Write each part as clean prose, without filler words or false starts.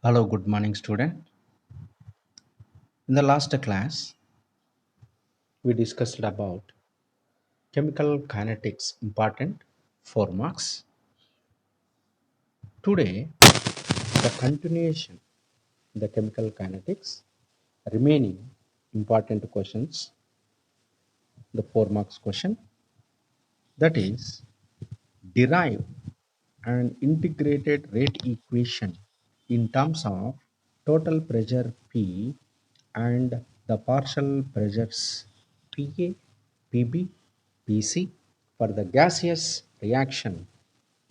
Hello, good morning, student. In the last class, we discussed about chemical kinetics important 4 marks. Today, the continuation, the chemical kinetics, remaining important questions, the 4 marks question, that is, derive an integrated rate equation in terms of total pressure P and the partial pressures PA, PB, PC for the gaseous reaction.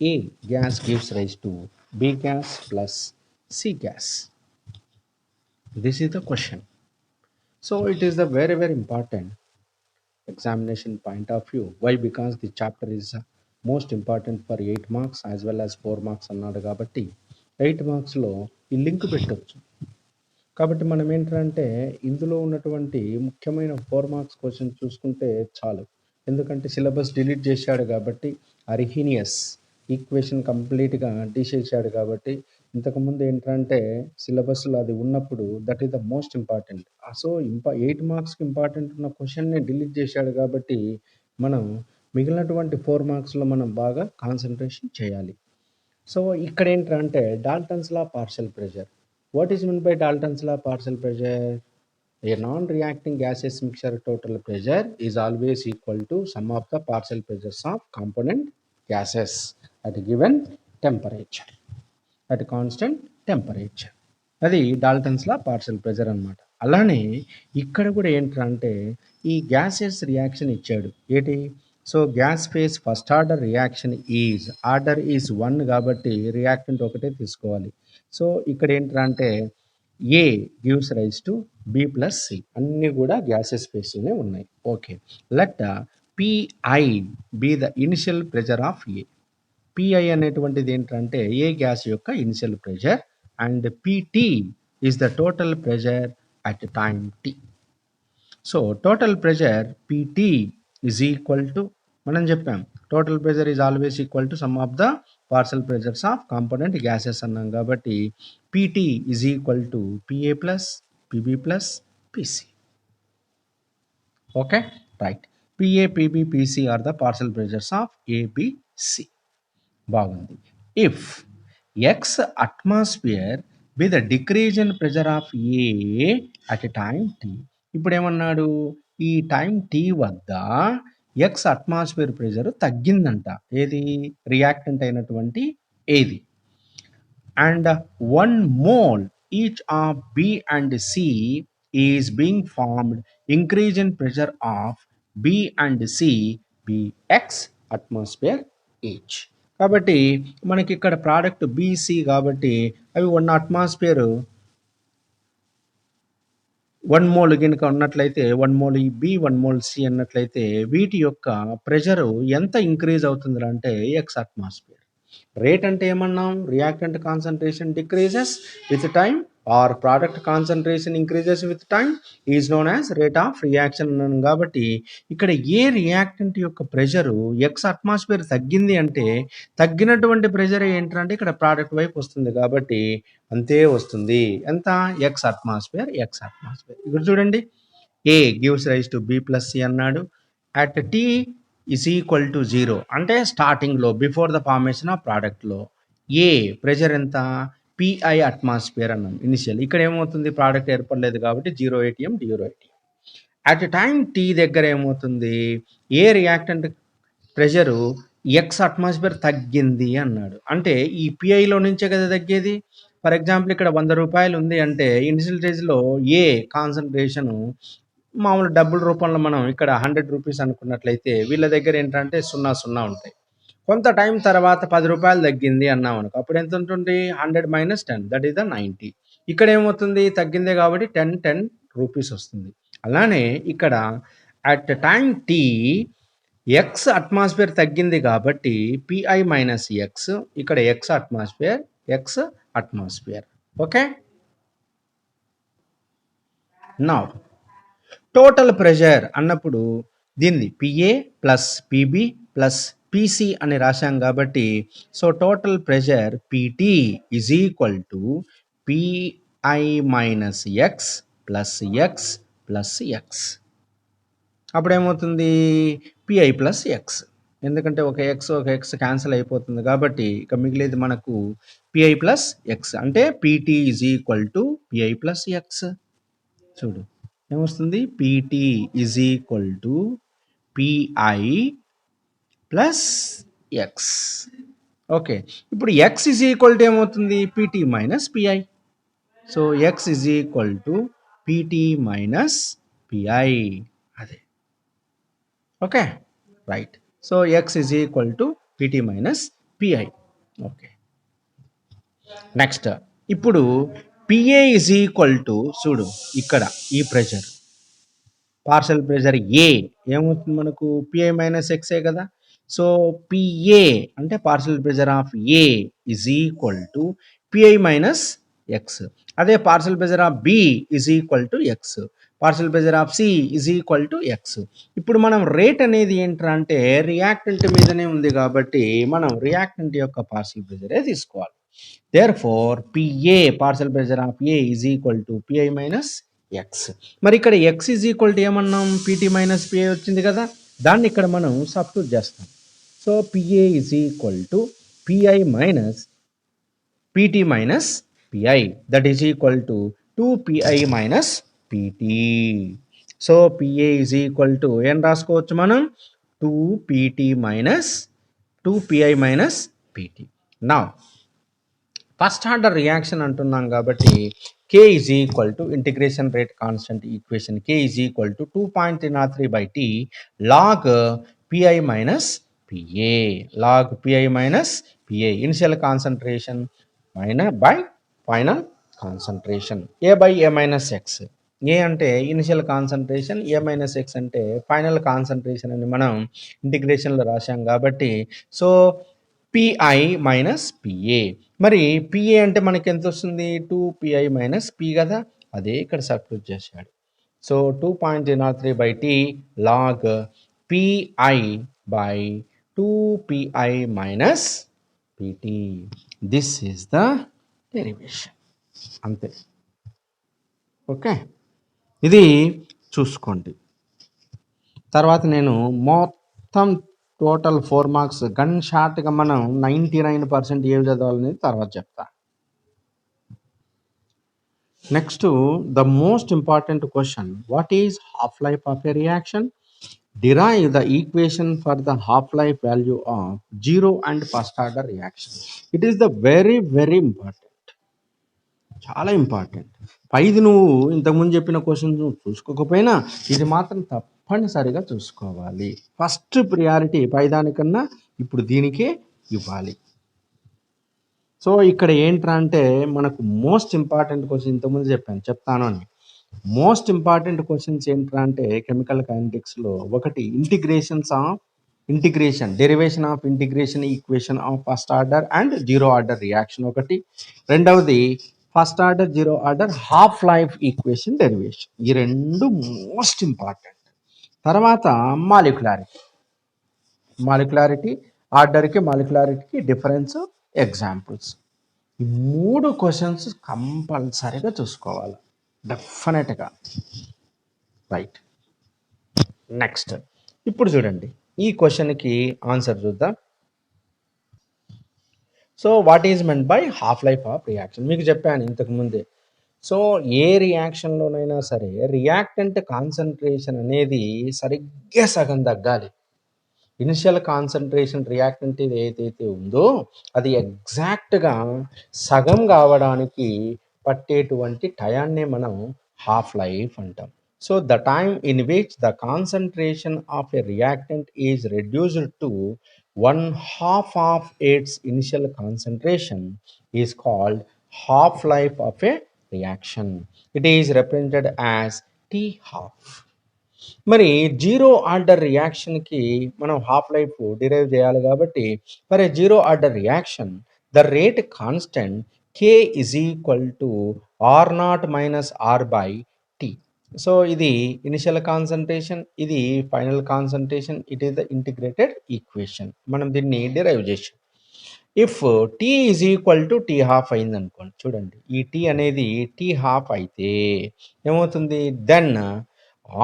A gas gives rise to B gas plus C gas. This is the question. So it is the very important examination point of view. Why? Because the chapter is most important for 8 marks as well as 4 marks అన్నాడు కాబట్టి 8 మార్క్స్లో ఈ link పెట్టొచ్చు. కాబట్టి మనం ఏంటంటే ఇందులో ఉన్నటువంటి ముఖ్యమైన 4 మార్క్స్ క్వశ్చన్ చూసుకుంటే చాలు. ఎందుకంటే సిలబస్ డిలీట్ చేశాడు కాబట్టి అర్హీనియస్ ఈక్వేషన్ కంప్లీట్గా తీసేసాడు కాబట్టి ఇంతకుముందు ఏంటంటే సిలబస్లో అది ఉన్నప్పుడు that is the most important. So 8 మార్క్స్కి ఇంపార్టెంట్ ఉన్న క్వశ్చన్ని డిలీట్ చేశాడు కాబట్టి మనం మిగిలినటువంటి 4 మార్క్స్లో మనం బాగా కాన్సన్ట్రేషన్ చేయాలి. సో ఇక్కడ ఏంటంటే Dalton's law partial pressure. What is mean by Dalton's law partial pressure? A non-reacting gaseous mixture total pressure is always equal to sum of the partial pressures of component gases at a given temperature, at a constant temperature. అది Dalton's లా partial pressure అనమాట. అలానే ఇక్కడ కూడా ఏంటంటే ఈ gases reaction ఇచ్చాడు. ఏంటి? So gas phase first order reaction order is 1 కాబట్టి రియాక్టెంట్ ఒకటే తీసుకోవాలి. సో ఇక్కడ ఏంటంటే A gives rise to B plus C, అన్నీ కూడా గ్యాసెస్ ఫేజ్లోనే ఉన్నాయి. Okay, let PI be the initial pressure of A. PI అనేటువంటిది ఏంటంటే ఏ గ్యాస్ యొక్క initial pressure and PT is the total pressure at time T. So total pressure PT is equal to, మనం చెప్పాం total pressure is always equal to sum of the partial pressures of component gases అన్నాం కాబట్టి PT is equal to PA plus PB plus PC. Okay, right. PA, PB, PC are the partial pressures of ABC. బాగుంది. If X atmosphere with decrease in pressure of A at time T. ఇప్పుడు ఏమన్నాడు? ఈ time T వద్ద X atmosphere pressure తగ్గిందంట. ఏది? Reactant అయినటువంటి ఏది. And 1 mole each of B and C is being formed, increase in pressure of B and C be X atmosphere each. కాబట్టి మనకి ఇక్కడ ప్రోడక్ట్ BC కాబట్టి అవి 1 అట్మాస్ఫియర్ 1 మోల్ కనుక ఉన్నట్లయితే 1 మోల్ బి 1 మోల్ సి అన్నట్లయితే వీటి యొక్క ప్రెషరు ఎంత ఇంక్రీజ్ అవుతుంది అంటే ఎక్స్ అట్మాస్ఫియర్. రేట్ అంటే ఏమన్నాం? Reactant concentration decreases with time or product concentration increases with time is known as rate of reaction అన్నాను. కాబట్టి ఇక్కడ ఏ రియాక్టెంట్ యొక్క ప్రెషరు ఎక్స్ అట్మాస్ఫియర్ తగ్గింది అంటే తగ్గినటువంటి ప్రెషర్ ఏంటంటే ఇక్కడ ప్రోడక్ట్ వైపు వస్తుంది కాబట్టి అంతే వస్తుంది. ఎంత? X atmosphere. ఇక్కడ చూడండి, A gives rise to B plus C అన్నాడు. At T is equal to 0 అంటే స్టార్టింగ్లో బిఫోర్ ద ఫార్మేషన్ ఆఫ్ ప్రోడక్ట్లో ఏ ప్రెషర్ ఎంత? పిఐ అట్మాస్ఫియర్ అన్నాం ఇనిషియల్. ఇక్కడ ఏమవుతుంది? ప్రోడక్ట్ ఏర్పడలేదు కాబట్టి 0 ATM DO ATM. At time T దగ్గర ఏమవుతుంది? A reactant pressure X atmosphere తగ్గింది అన్నాడు. అంటే ఈ పిఐలో నుంచే కదా తగ్గేది. ఫర్ ఎగ్జాంపుల్ ఇక్కడ 100 రూపాయలు ఉంది అంటే ఇనిషియల్ స్టేజ్లో ఏ కాన్సన్ట్రేషను మామూలు డబ్బుల రూపంలో మనం ఇక్కడ 100 రూపీస్ అనుకున్నట్లయితే వీళ్ళ దగ్గర ఏంటంటే 0 ఉంటాయి. కొంత టైం తర్వాత 10 రూపాయలు తగ్గింది అన్నాం అనుకో, అప్పుడు ఎంత ఉంటుంది? 100 - 10 దట్ ఈస్ ద 90. ఇక్కడ ఏమవుతుంది? తగ్గిందే కాబట్టి 10 రూపీస్ వస్తుంది. అలానే ఇక్కడ at time t x atmosphere తగ్గింది కాబట్టి పిఐ మైనస్ ఎక్స్, ఇక్కడ x atmosphere. Okay, now total pressure అన్నప్పుడు దీన్ని PA plus PB plus PC అని రాశాం కాబట్టి so total pressure PT is equal to PI minus x plus x plus x. అప్పుడేమవుతుంది PI plus x, ఎందుకంటే ఒక x cancel అయిపోతుంది కాబట్టి ఇక మిగిలేది మనకు పిఐ ప్లస్ ఎక్స్, అంటే PT is equal to PI plus x. చూడు ఏమొస్తుంది, PT is equal to PI plus x. Okay, ఇప్పుడు ఎక్స్ ఈజ్ ఈక్వల్ టు ఏమవుతుంది, PT minus PI. So x is equal to PT minus PI. అదే okay right. So x is equal to PT minus PI. Okay, next ఇప్పుడు PA is equal to, చూడు ఇక్కడ ఈ pressure partial pressure ఏ ఏమవుతుంది మనకు pi minus ఎక్సే కదా. So PA అంటే partial pressure of A is equal to PI minus x. అదే partial pressure of B is equal to x, partial pressure of C is equal to x. ఇప్పుడు మనం rate అనేది ఏంట్రా అంటే reactant మీదనే ఉంది కాబట్టి మనం రియాక్టెంట్ యొక్క పార్షల్ ప్రెషరే తీసుకోవాలి. Therefore, PA partial pressure of A is equal to PI minus x. మరి ఇక్కడ ఎక్స్ ఈజ్ ఈక్వల్ టు ఏమన్నాం, పిటి మైనస్ పిఐ వచ్చింది కదా, దాన్ని ఇక్కడ మనం సబ్స్టిట్యూట్ చేస్తాం. So PA is equal to PI minus PT minus PI, that is equal to 2PI minus PT. So PA is equal to ఏం రాసుకోవచ్చు మనం, 2PT minus 2PI minus PT. నా ఫస్ట్ ఆర్డర్ రియాక్షన్ అంటున్నాం కాబట్టి K is equal to integration rate constant equation, K is equal to 2.303/T log PI minus PA, log PI minus PA, initial concentration by final concentration, A by A minus x. A అంటే initial concentration, A minus x అంటే final concentration అని మనం ఇంటిగ్రేషన్లో రాశాం కాబట్టి so PI minus PA. మరి PA అంటే మనకి ఎంత వస్తుంది, 2PI మైనస్ పి కదా, అదే ఇక్కడ సబ్స్టిట్యూట్ చేశాడు. So 2.03/T log PI by 2PI minus PT. This is the derivation. అంతే. ఓకే, ఇది చూసుకోండి. తర్వాత నేను మొత్తం టోటల్ 4 మార్క్స్ గన్ షార్ట్గా మనం 99% ఏవి చదవాలనేది తర్వాత చెప్తా. Next the most important question, what is half life of a reaction? Derive the equation for the half life value of zero and first order reaction. It is the very very important, చాలా important. పైది నువ్వు ఇంతకుముందు చెప్పిన question నువ్వు చూసుకోకపోయినా ఇది మాత్రం తప్పనిసరిగా చూసుకోవాలి. ఫస్ట్ ప్రియారిటీ పైదానికన్నా ఇప్పుడు దీనికే ఇవ్వాలి. సో ఇక్కడ ఏంట్రా అంటే మనకు మోస్ట్ ఇంపార్టెంట్ క్వశ్చన్ ఇంతకుముందు చెప్తాను అని, మోస్ట్ ఇంపార్టెంట్ క్వశ్చన్స్ ఏంట్రా అంటే కెమికల్ కైనెటిక్స్లో ఒకటి derivation of integration equation of first order and zero order reaction ఒకటి, రెండవది first order zero order half life equation derivation. ఈ రెండు మోస్ట్ ఇంపార్టెంట్. తర్వాత మాలిక్యులారిటీ ఆర్డర్కి మాలిక్యులారిటీకి డిఫరెన్స్ ఎగ్జాంపుల్స్. ఈ 3 క్వశ్చన్స్ కంపల్సరీగా చూసుకోవాలి డెఫినెట్గా. రైట్, నెక్స్ట్ ఇప్పుడు చూడండి ఈ క్వశ్చన్కి ఆన్సర్ చూద్దాం. So what is meant by half life of reaction? మీకు చెప్పాను ఇంతకుముందే. సో ఏ రియాక్షన్లోనైనా సరే రియాక్టెంట్ కాన్సన్ట్రేషన్ అనేది సరిగ్గా సగం తగ్గాలి. ఇనిషియల్ కాన్సన్ట్రేషన్ రియాక్టెంట్ ఏదైతే ఉందో అది ఎగ్జాక్ట్గా సగం కావడానికి పట్టేటువంటి టయాన్నే మనం హాఫ్ లైఫ్ అంటాం. So the time in which the concentration of a reactant is reduced to 1/2 of its initial concentration is called half-life of a reaction. It is represented as T half. మరి zero order రియాక్షన్కి మనం half life derive చేయాలి కాబట్టి మరి zero order reaction the rate constant K is equal to R0 minus R by T. So ఇది initial concentration, ఇది final concentration, it is the integrated equation. మనం దీన్ని డిరైవ్ చేసాం. If tea is equal to tea half అయింది అనుకోండి, చూడండి ఈ tea అనేది టీ హాఫ్ అయితే ఏమవుతుంది, then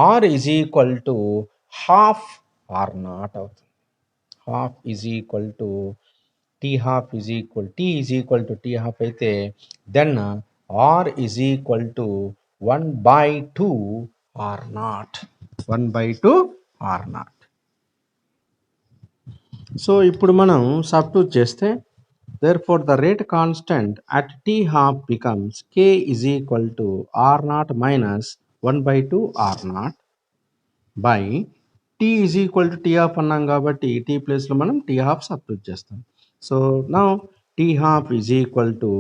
R is equal to half R naught అవుతుంది. Half is equal to tea half is equal t is equal to tea half అయితే then R is equal to 1/2 R naught, 1/2 R naught. So ఇప్పుడు మనం substitute చేస్తే therefore the rate constant at t half becomes k is equal to r naught minus 1/2 r naught by t is equal to t half అన్నాం కాబట్టి t ప్లేస్లో మనం t half substitute చేస్తాం. So now t half is equal to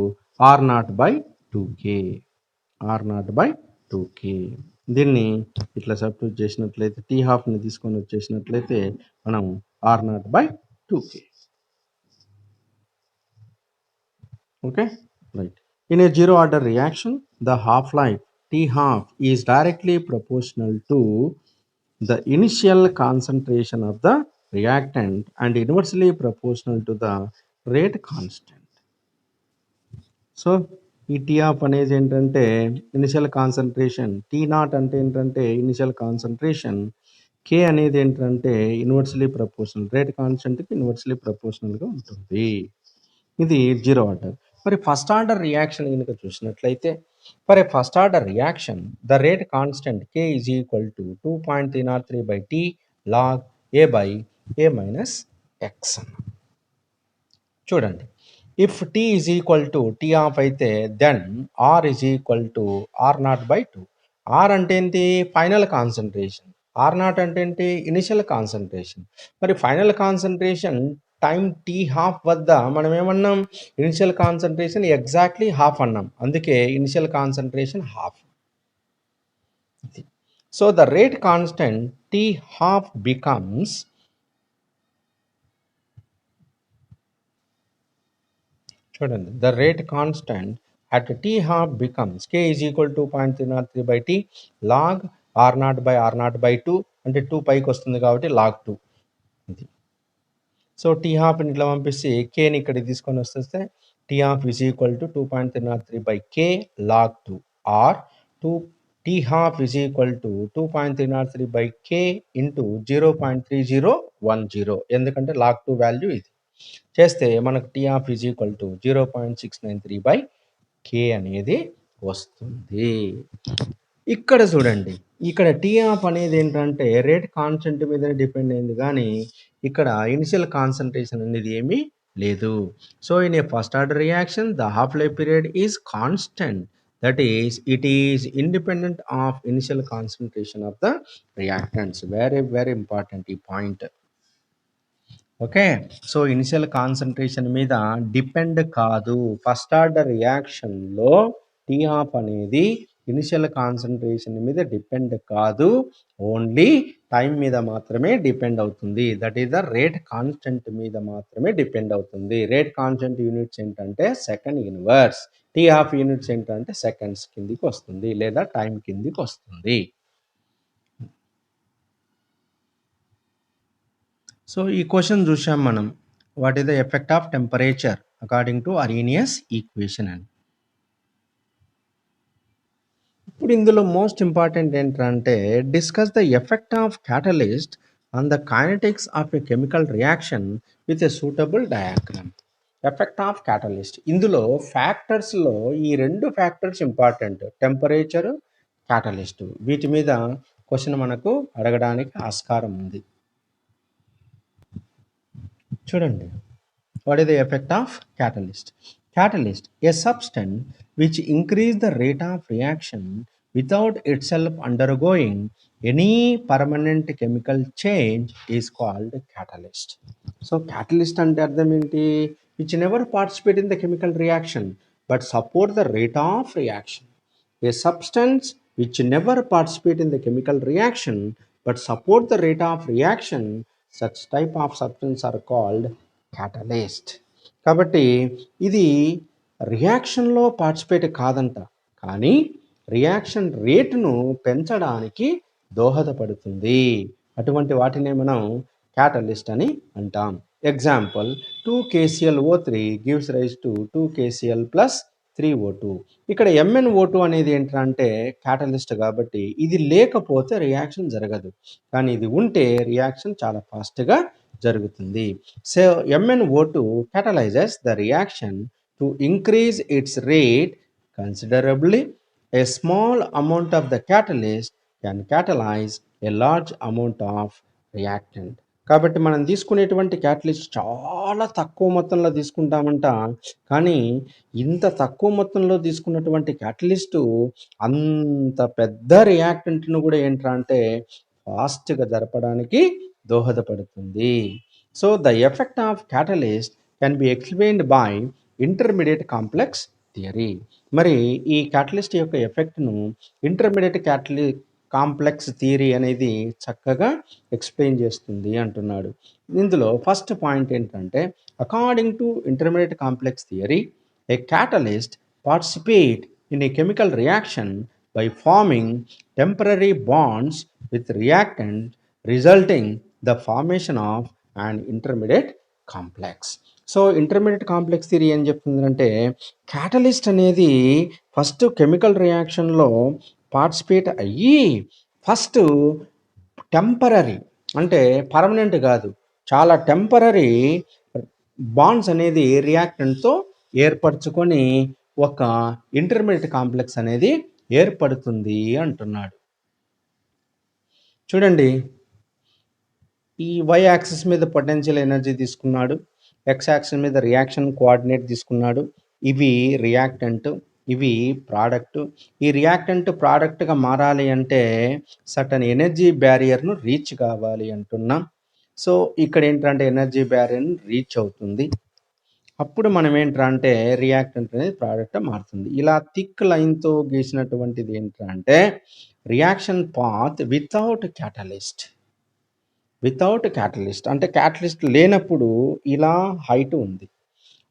r naught by 2k, r naught by 2k. దీన్ని ఇట్లా substitute చేసినట్లయితే t halfని తీసుకొని వచ్చేసినట్లయితే మనం r naught by 2k. Okay, right. In a zero order reaction, the half-life T half is directly proportional to the initial concentration of the reactant and inversely proportional to the rate constant. So, ఈ tea of అనేది ఏంటంటే initial concentration, tea not అంటే ఏంటంటే initial concentration, K అనేది ఏంటంటే inversely proportional, rate కాన్స్టెంట్కి inversely ప్రపోర్షనల్గా ఉంటుంది. ఇది జీరో ఆర్డర్. మరి ఫస్ట్ ఆర్డర్ రియాక్షన్ కనుక చూసినట్లయితే, for a first order reaction the rate constant K is equal to 2.303/t log a/a minus x. చూడండి, if tea is equal to t half అయితే then R is equal to R naught by 2. R అంటే ఏంటి, final concentration. R naught అంటే ఏంటి, initial concentration. మరి final concentration time tea half వద్ద మనం ఏమన్నాం, ఇనిషియల్ కాన్సన్ట్రేషన్ ఎగ్జాక్ట్లీ హాఫ్ అన్నాం, అందుకే initial concentration half. So the rate constant t half becomes, చూడండి, the rate constant at t half becomes K is equal 2.303/t log R naught by R naught by 2, అంటే 2 పైకి వస్తుంది కాబట్టి log 2. ఇది so tea హాఫ్ని ఇట్లా పంపిస్తే కేని ఇక్కడికి తీసుకొని వస్తే T half is equal to 2.303/k log 2 or T half is equal to 2.303/k into 0.3010, ఎందుకంటే లాగ్ 2 వాల్యూ ఇది చేస్తే మనకు T half is equal to 0.693/k అనేది వస్తుంది. ఇక్కడ చూడండి, ఇక్కడ టీ ఆఫ్ అనేది ఏంటంటే రేట్ కాన్స్టెంట్ మీద డిపెండ్ అయింది, కానీ ఇక్కడ ఇనిషియల్ కాన్సన్ట్రేషన్ అనేది ఏమీ లేదు. So in a first order reaction the half life period is constant, that is it is independent of initial concentration of the reactants. Very very important ఈ point. Okay, so initial concentration మీద depend కాదు. First order రియాక్షన్లో t half అనేది initial concentration మీద depend కాదు, only time మీద మాత్రమే depend అవుతుంది. That is the rate constant మీద మాత్రమే డిపెండ్ అవుతుంది. రేట్ కాన్స్టెంట్ యూనిట్స్ ఏంటంటే second inverse, tea half units ఏంటంటే సెకండ్స్ కిందికి వస్తుంది లేదా టైం కిందికి వస్తుంది. సో ఈ క్వశ్చన్ చూసాం మనం, what is the effect of temperature according to Arrhenius equation అని. ఇప్పుడు ఇందులో మోస్ట్ ఇంపార్టెంట్ ఏంటంటే discuss the effect of catalyst on the kinetics of a chemical reaction with a suitable diagram. Effect of catalyst, ఇందులో ఫ్యాక్టర్స్లో ఈ 2 factors important, temperature, catalyst. వీటి మీద question మనకు అడగడానికి ఆస్కారం ఉంది. చూడండి, what is the effect of catalyst? Catalyst, a substance which increase the rate of reaction without itself undergoing any permanent chemical change is called catalyst. So catalyst అంటే అర్థం ఏంటి? Which never participate in the chemical reaction but support the rate of reaction. A substance which never participate in the chemical reaction but support the rate of reaction, such type of substance are called catalyst. కాబట్టి ఇది రియాక్షన్లో participate కాదంట, కానీ reaction రేటును పెంచడానికి దోహదపడుతుంది. అటువంటి వాటినే మనం క్యాటలిస్ట్ అని అంటాం. Example 2 KClO3 gives rise to 2 KCl plus 3O2. ఇక్కడ MnO2 అనేది ఏంటంటే క్యాటలిస్ట్ కాబట్టి ఇది లేకపోతే రియాక్షన్ జరగదు, కానీ ఇది ఉంటే రియాక్షన్ చాలా ఫాస్ట్గా జరుగుతుంది. So MnO2 catalyzes the reaction to increase its rate considerably. A small amount of the catalyst can catalyze a large amount of reactant. కాబట్టి మనం తీసుకునేటువంటి క్యాటలిస్ట్ చాలా తక్కువ మొత్తంలో తీసుకుంటామంట, కానీ ఇంత తక్కువ మొత్తంలో తీసుకున్నటువంటి క్యాటలిస్టు అంత పెద్ద రియాక్టెంట్ను కూడా ఏంట్రా అంటే ఫాస్ట్గా జరపడానికి దోహదపడుతుంది. So the effect of catalyst can be explained by intermediate complex theory. మరి ఈ క్యాటలిస్ట్ యొక్క ఎఫెక్ట్ను ఇంటర్మీడియట్ కాంప్లెక్స్ థియరీ అనేది చక్కగా ఎక్స్ప్లెయిన్ చేస్తుంది అంటున్నాడు. ఇందులో ఫస్ట్ పాయింట్ ఏంటంటే, according to intermediate complex theory, A catalyst participate in a chemical reaction by farming temporary bonds with reactant resulting the formation of and intermediate complex. So intermediate complex theory ఏం చెప్తుందంటే, catalyst అనేది first chemical రియాక్షన్లో participate అయ్యి first temporary అంటే permanent కాదు, చాలా temporary bonds అనేది రియాక్టెంట్తో ఏర్పరచుకొని ఒక ఇంటర్మీడియట్ కాంప్లెక్స్ అనేది ఏర్పడుతుంది అంటున్నాడు. చూడండి, ఈ వై యాక్సిస్ మీద పొటెన్షియల్ ఎనర్జీ తీసుకున్నాడు, ఎక్స్ యాక్సిస్ మీద రియాక్షన్ కోఆర్డినేట్ తీసుకున్నాడు. ఇవి రియాక్టెంట్, ఇవి ప్రోడక్ట్. ఈ రియాక్టెంట్ ప్రోడక్ట్గా మారాలి అంటే సర్టన్ ఎనర్జీ బ్యారియర్ను రీచ్ కావాలి అంటున్నాం. సో ఇక్కడ ఏంటంటే ఎనర్జీ బ్యారియర్ను రీచ్ అవుతుంది, అప్పుడు మనం ఏంటంటే రియాక్టెంట్ అనేది ప్రోడక్ట్ మారుతుంది. ఇలా థిక్ లైన్తో గీసినటువంటిది ఏంటంటే reaction path without catalyst. Without catalyst అంటే క్యాటలిస్ట్ లేనప్పుడు ఇలా హైట్ ఉంది.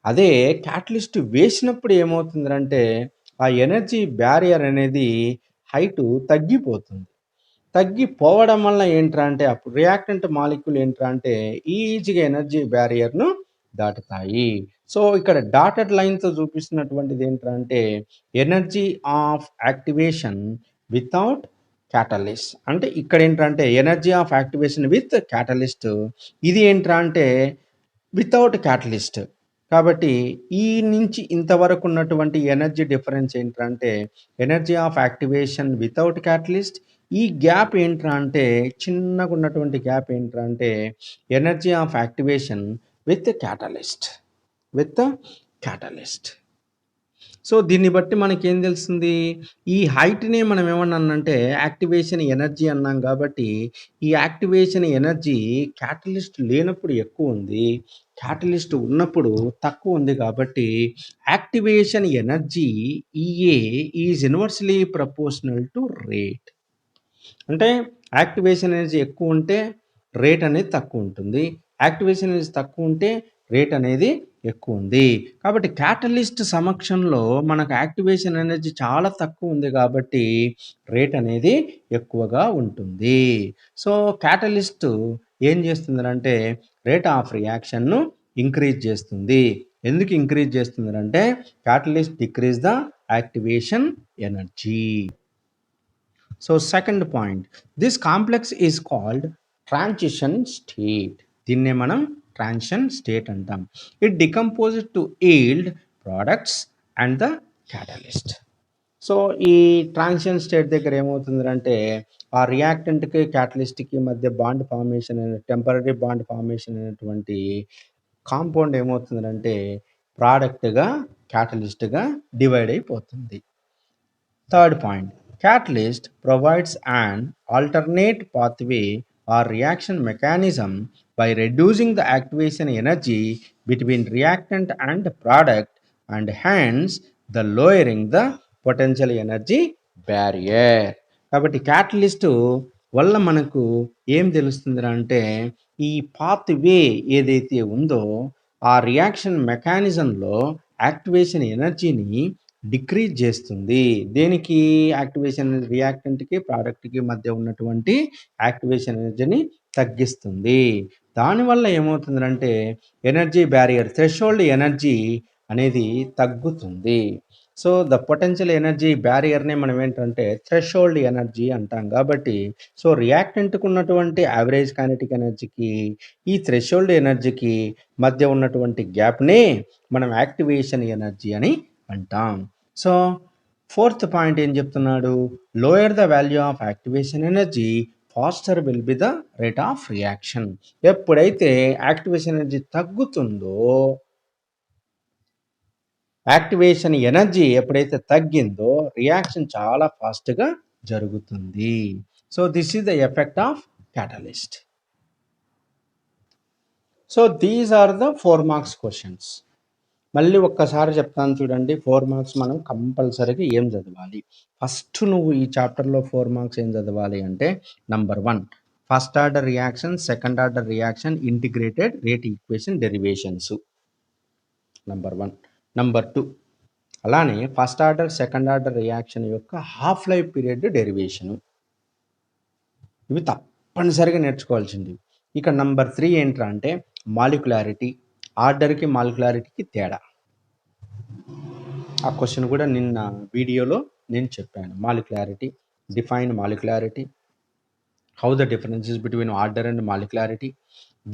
అదే క్యాటలిస్ట్ వేసినప్పుడు ఏమవుతుందంటే ఆ ఎనర్జీ బ్యారియర్ అనేది హైటు తగ్గిపోతుంది. తగ్గిపోవడం వల్ల ఏంటంటే అప్పుడు రియాక్టెంట్ మాలిక్యూల్ ఏంటంటే ఈజీగా ఎనర్జీ బ్యారియర్ను దాటుతాయి. సో ఇక్కడ డాటెడ్ లైన్తో చూపిస్తున్నటువంటిది ఏంటంటే energy of activation without catalyst. అంటే ఇక్కడ ఏంటంటే energy of activation with catalyst, ఇది ఏంటంటే వితౌట్ క్యాటలిస్ట్. కాబట్టి ఈ నుంచి ఇంతవరకు ఉన్నటువంటి ఎనర్జీ డిఫరెన్స్ ఏంటంటే energy of activation without catalyst. ఈ గ్యాప్ ఏంటంటే చిన్నగా ఉన్నటువంటి గ్యాప్ ఏంటంటే energy of activation with catalyst. So దీన్ని బట్టి మనకేం తెలుస్తుంది, ఈ హైట్నే మనం ఏమన్నానంటే యాక్టివేషన్ ఎనర్జీ అన్నాం. కాబట్టి ఈ యాక్టివేషన్ ఎనర్జీ క్యాటలిస్ట్ లేనప్పుడు ఎక్కువ ఉంది, క్యాటలిస్ట్ ఉన్నప్పుడు తక్కువ ఉంది. కాబట్టి activation energy EA is inversely proportional to rate. అంటే యాక్టివేషన్ ఎనర్జీ ఎక్కువ ఉంటే రేట్ అనేది తక్కువ ఉంటుంది, యాక్టివేషన్ ఎనర్జీ తక్కువ ఉంటే రేట్ అనేది ఎక్కువ ఉంది. కాబట్టి క్యాటలిస్ట్ సమక్షంలో మనకు యాక్టివేషన్ ఎనర్జీ చాలా తక్కువ ఉంది కాబట్టి రేట్ అనేది ఎక్కువగా ఉంటుంది. సో క్యాటలిస్ట్ ఏం చేస్తుందంటే రేట్ ఆఫ్ రియాక్షన్ను ఇంక్రీజ్ చేస్తుంది. ఎందుకు ఇంక్రీజ్ చేస్తుందంటే catalyst decrease the activation energy. So second point, this complex is called transition state. దీన్నే మనం ట్రాన్సిషన్ స్టేట్ అంటాం. It decomposed to yield products and the catalyst. So ఈ transition state దగ్గర ఏమవుతుందంటే ఆ రియాక్టెంట్కి క్యాటలిస్ట్కి మధ్య bond formation temporary bond formation అనేటువంటి compound ఏమవుతుందంటే ప్రోడక్ట్గా క్యాటలిస్ట్గా డివైడ్ అయిపోతుంది. Third point, catalyst provides an alternate pathway or reaction mechanism by reducing the activation energy between reactant and product and hence the lowering the potential energy barrier. కాబట్టి catalyst వల్ల మనకు ఏం తెలుస్తుంది అంటే ఈ పాత్వే ఏదైతే ఉందో ఆ రియాక్షన్ మెకానిజంలో యాక్టివేషన్ ఎనర్జీని డిక్రీజ్ చేస్తుంది. దేనికి? యాక్టివేషన్ రియాక్టెంట్కి ప్రోడక్ట్కి మధ్య ఉన్నటువంటి యాక్టివేషన్ ఎనర్జీని తగ్గిస్తుంది. దానివల్ల ఏమవుతుందంటే ఎనర్జీ బ్యారియర్ థ్రెషోల్డ్ ఎనర్జీ అనేది తగ్గుతుంది. సో ద పొటెన్షియల్ ఎనర్జీ బ్యారియర్నే మనం ఏంటంటే థ్రెషోల్డ్ ఎనర్జీ అంటాం. కాబట్టి సో రియాక్టెంట్కు ఉన్నటువంటి యావరేజ్ కైనెటిక్ ఎనర్జీకి ఈ థ్రెషోల్డ్ ఎనర్జీకి మధ్య ఉన్నటువంటి గ్యాప్నే మనం యాక్టివేషన్ ఎనర్జీ అని అంటాం. సో ఫోర్త్ పాయింట్ ఏం చెప్తున్నాడు, lower the value of activation energy faster will be the rate of reaction. ఎప్పుడైతే యాక్టివేషన్ ఎనర్జీ తగ్గుతుందో, యాక్టివేషన్ ఎనర్జీ ఎప్పుడైతే తగ్గిందో రియాక్షన్ చాలా ఫాస్ట్గా జరుగుతుంది. So this is the effect of catalyst. So these are the 4 marks questions. మళ్ళీ ఒక్కసారి చెప్తాను చూడండి. 4 మార్క్స్ మనం కంపల్సరీగా ఏం చదవాలి. ఫస్ట్ నువ్వు ఈ చాప్టర్లో 4 మార్క్స్ ఏం చదవాలి అంటే number 1 first order reaction, second order reaction, integrated rate equation derivations number 1. Number 2 అలానే first order second order reaction యొక్క హాఫ్ లైఫ్ పీరియడ్ డెరివేషను. ఇవి తప్పనిసరిగా నేర్చుకోవాల్సింది. ఇక నంబర్ 3 ఏంట్రా అంటే మాలిక్యులారిటీ, ఆర్డర్కి మాలిక్యులారిటీకి తేడా. ఆ క్వశ్చన్ కూడా నిన్న వీడియోలో నేను చెప్పాను. Molecularity, define molecularity, how the differences between order and molecularity,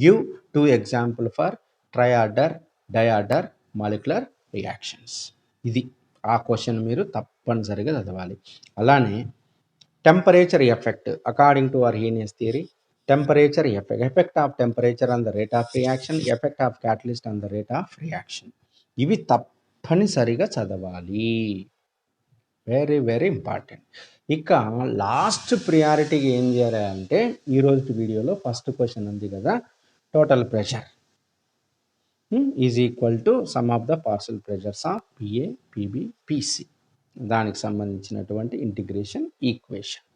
give 2 example for tri order, di order molecular reactions. ఇది ఆ క్వశ్చన్ మీరు తప్పనిసరిగా చదవాలి. అలానే temperature effect according to Arrhenius theory, temperature effect of temperature on the rate of reaction, effect of catalyst on the rate of reaction. ఇవి తప్పనిసరిగా చదవాలి. Very very important. ఇక లాస్ట్ ప్రియారిటీగా ఏం చేయాలంటే ఈరోజు వీడియోలో ఫస్ట్ క్వశ్చన్ ఉంది కదా, total pressure is equal to sum of the partial pressures of PA, PB, PC, దానికి సంబంధించినటువంటి integration equation.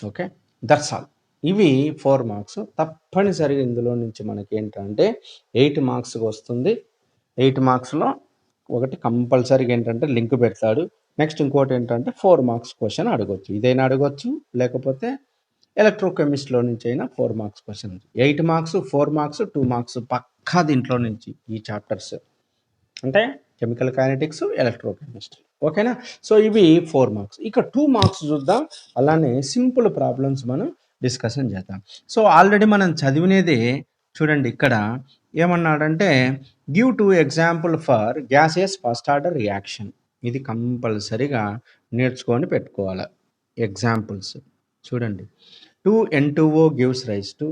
Okay, that's all. ఇవి 4 మార్క్స్. తప్పనిసరిగా ఇందులో నుంచి మనకి ఏంటంటే 8 మార్క్స్కి వస్తుంది. 8 మార్క్స్లో ఒకటి కంపల్సరీగా ఏంటంటే లింక్ పెడతాడు. నెక్స్ట్ ఇంకోటి ఏంటంటే 4 మార్క్స్ క్వశ్చన్ అడగొచ్చు. ఇదైనా అడగొచ్చు, లేకపోతే ఎలక్ట్రోకెమిస్ట్రీలో నుంచి అయినా 4 marks question. 8 marks, 4 marks, 2 marks పక్కా దీంట్లో నుంచి ఈ చాప్టర్స్ అంటే కెమికల్ కైనెటిక్స్, ఎలక్ట్రోకెమిస్ట్రీ. ఓకేనా? సో ఇవి 4 మార్క్స్. ఇక 2 మార్క్స్ చూద్దాం. అలానే సింపుల్ ప్రాబ్లమ్స్ మనం డిస్కషన్ చేద్దాం. సో ఆల్రెడీ మనం చదివినదే చూడండి. ఇక్కడ ఏమన్నాడంటే give 2 example for gases first order reaction. ఇది కంపల్సరీగా నేర్చుకొని పెట్టుకోవాలి. ఎగ్జాంపుల్స్ చూడండి. 2N2O gives rise to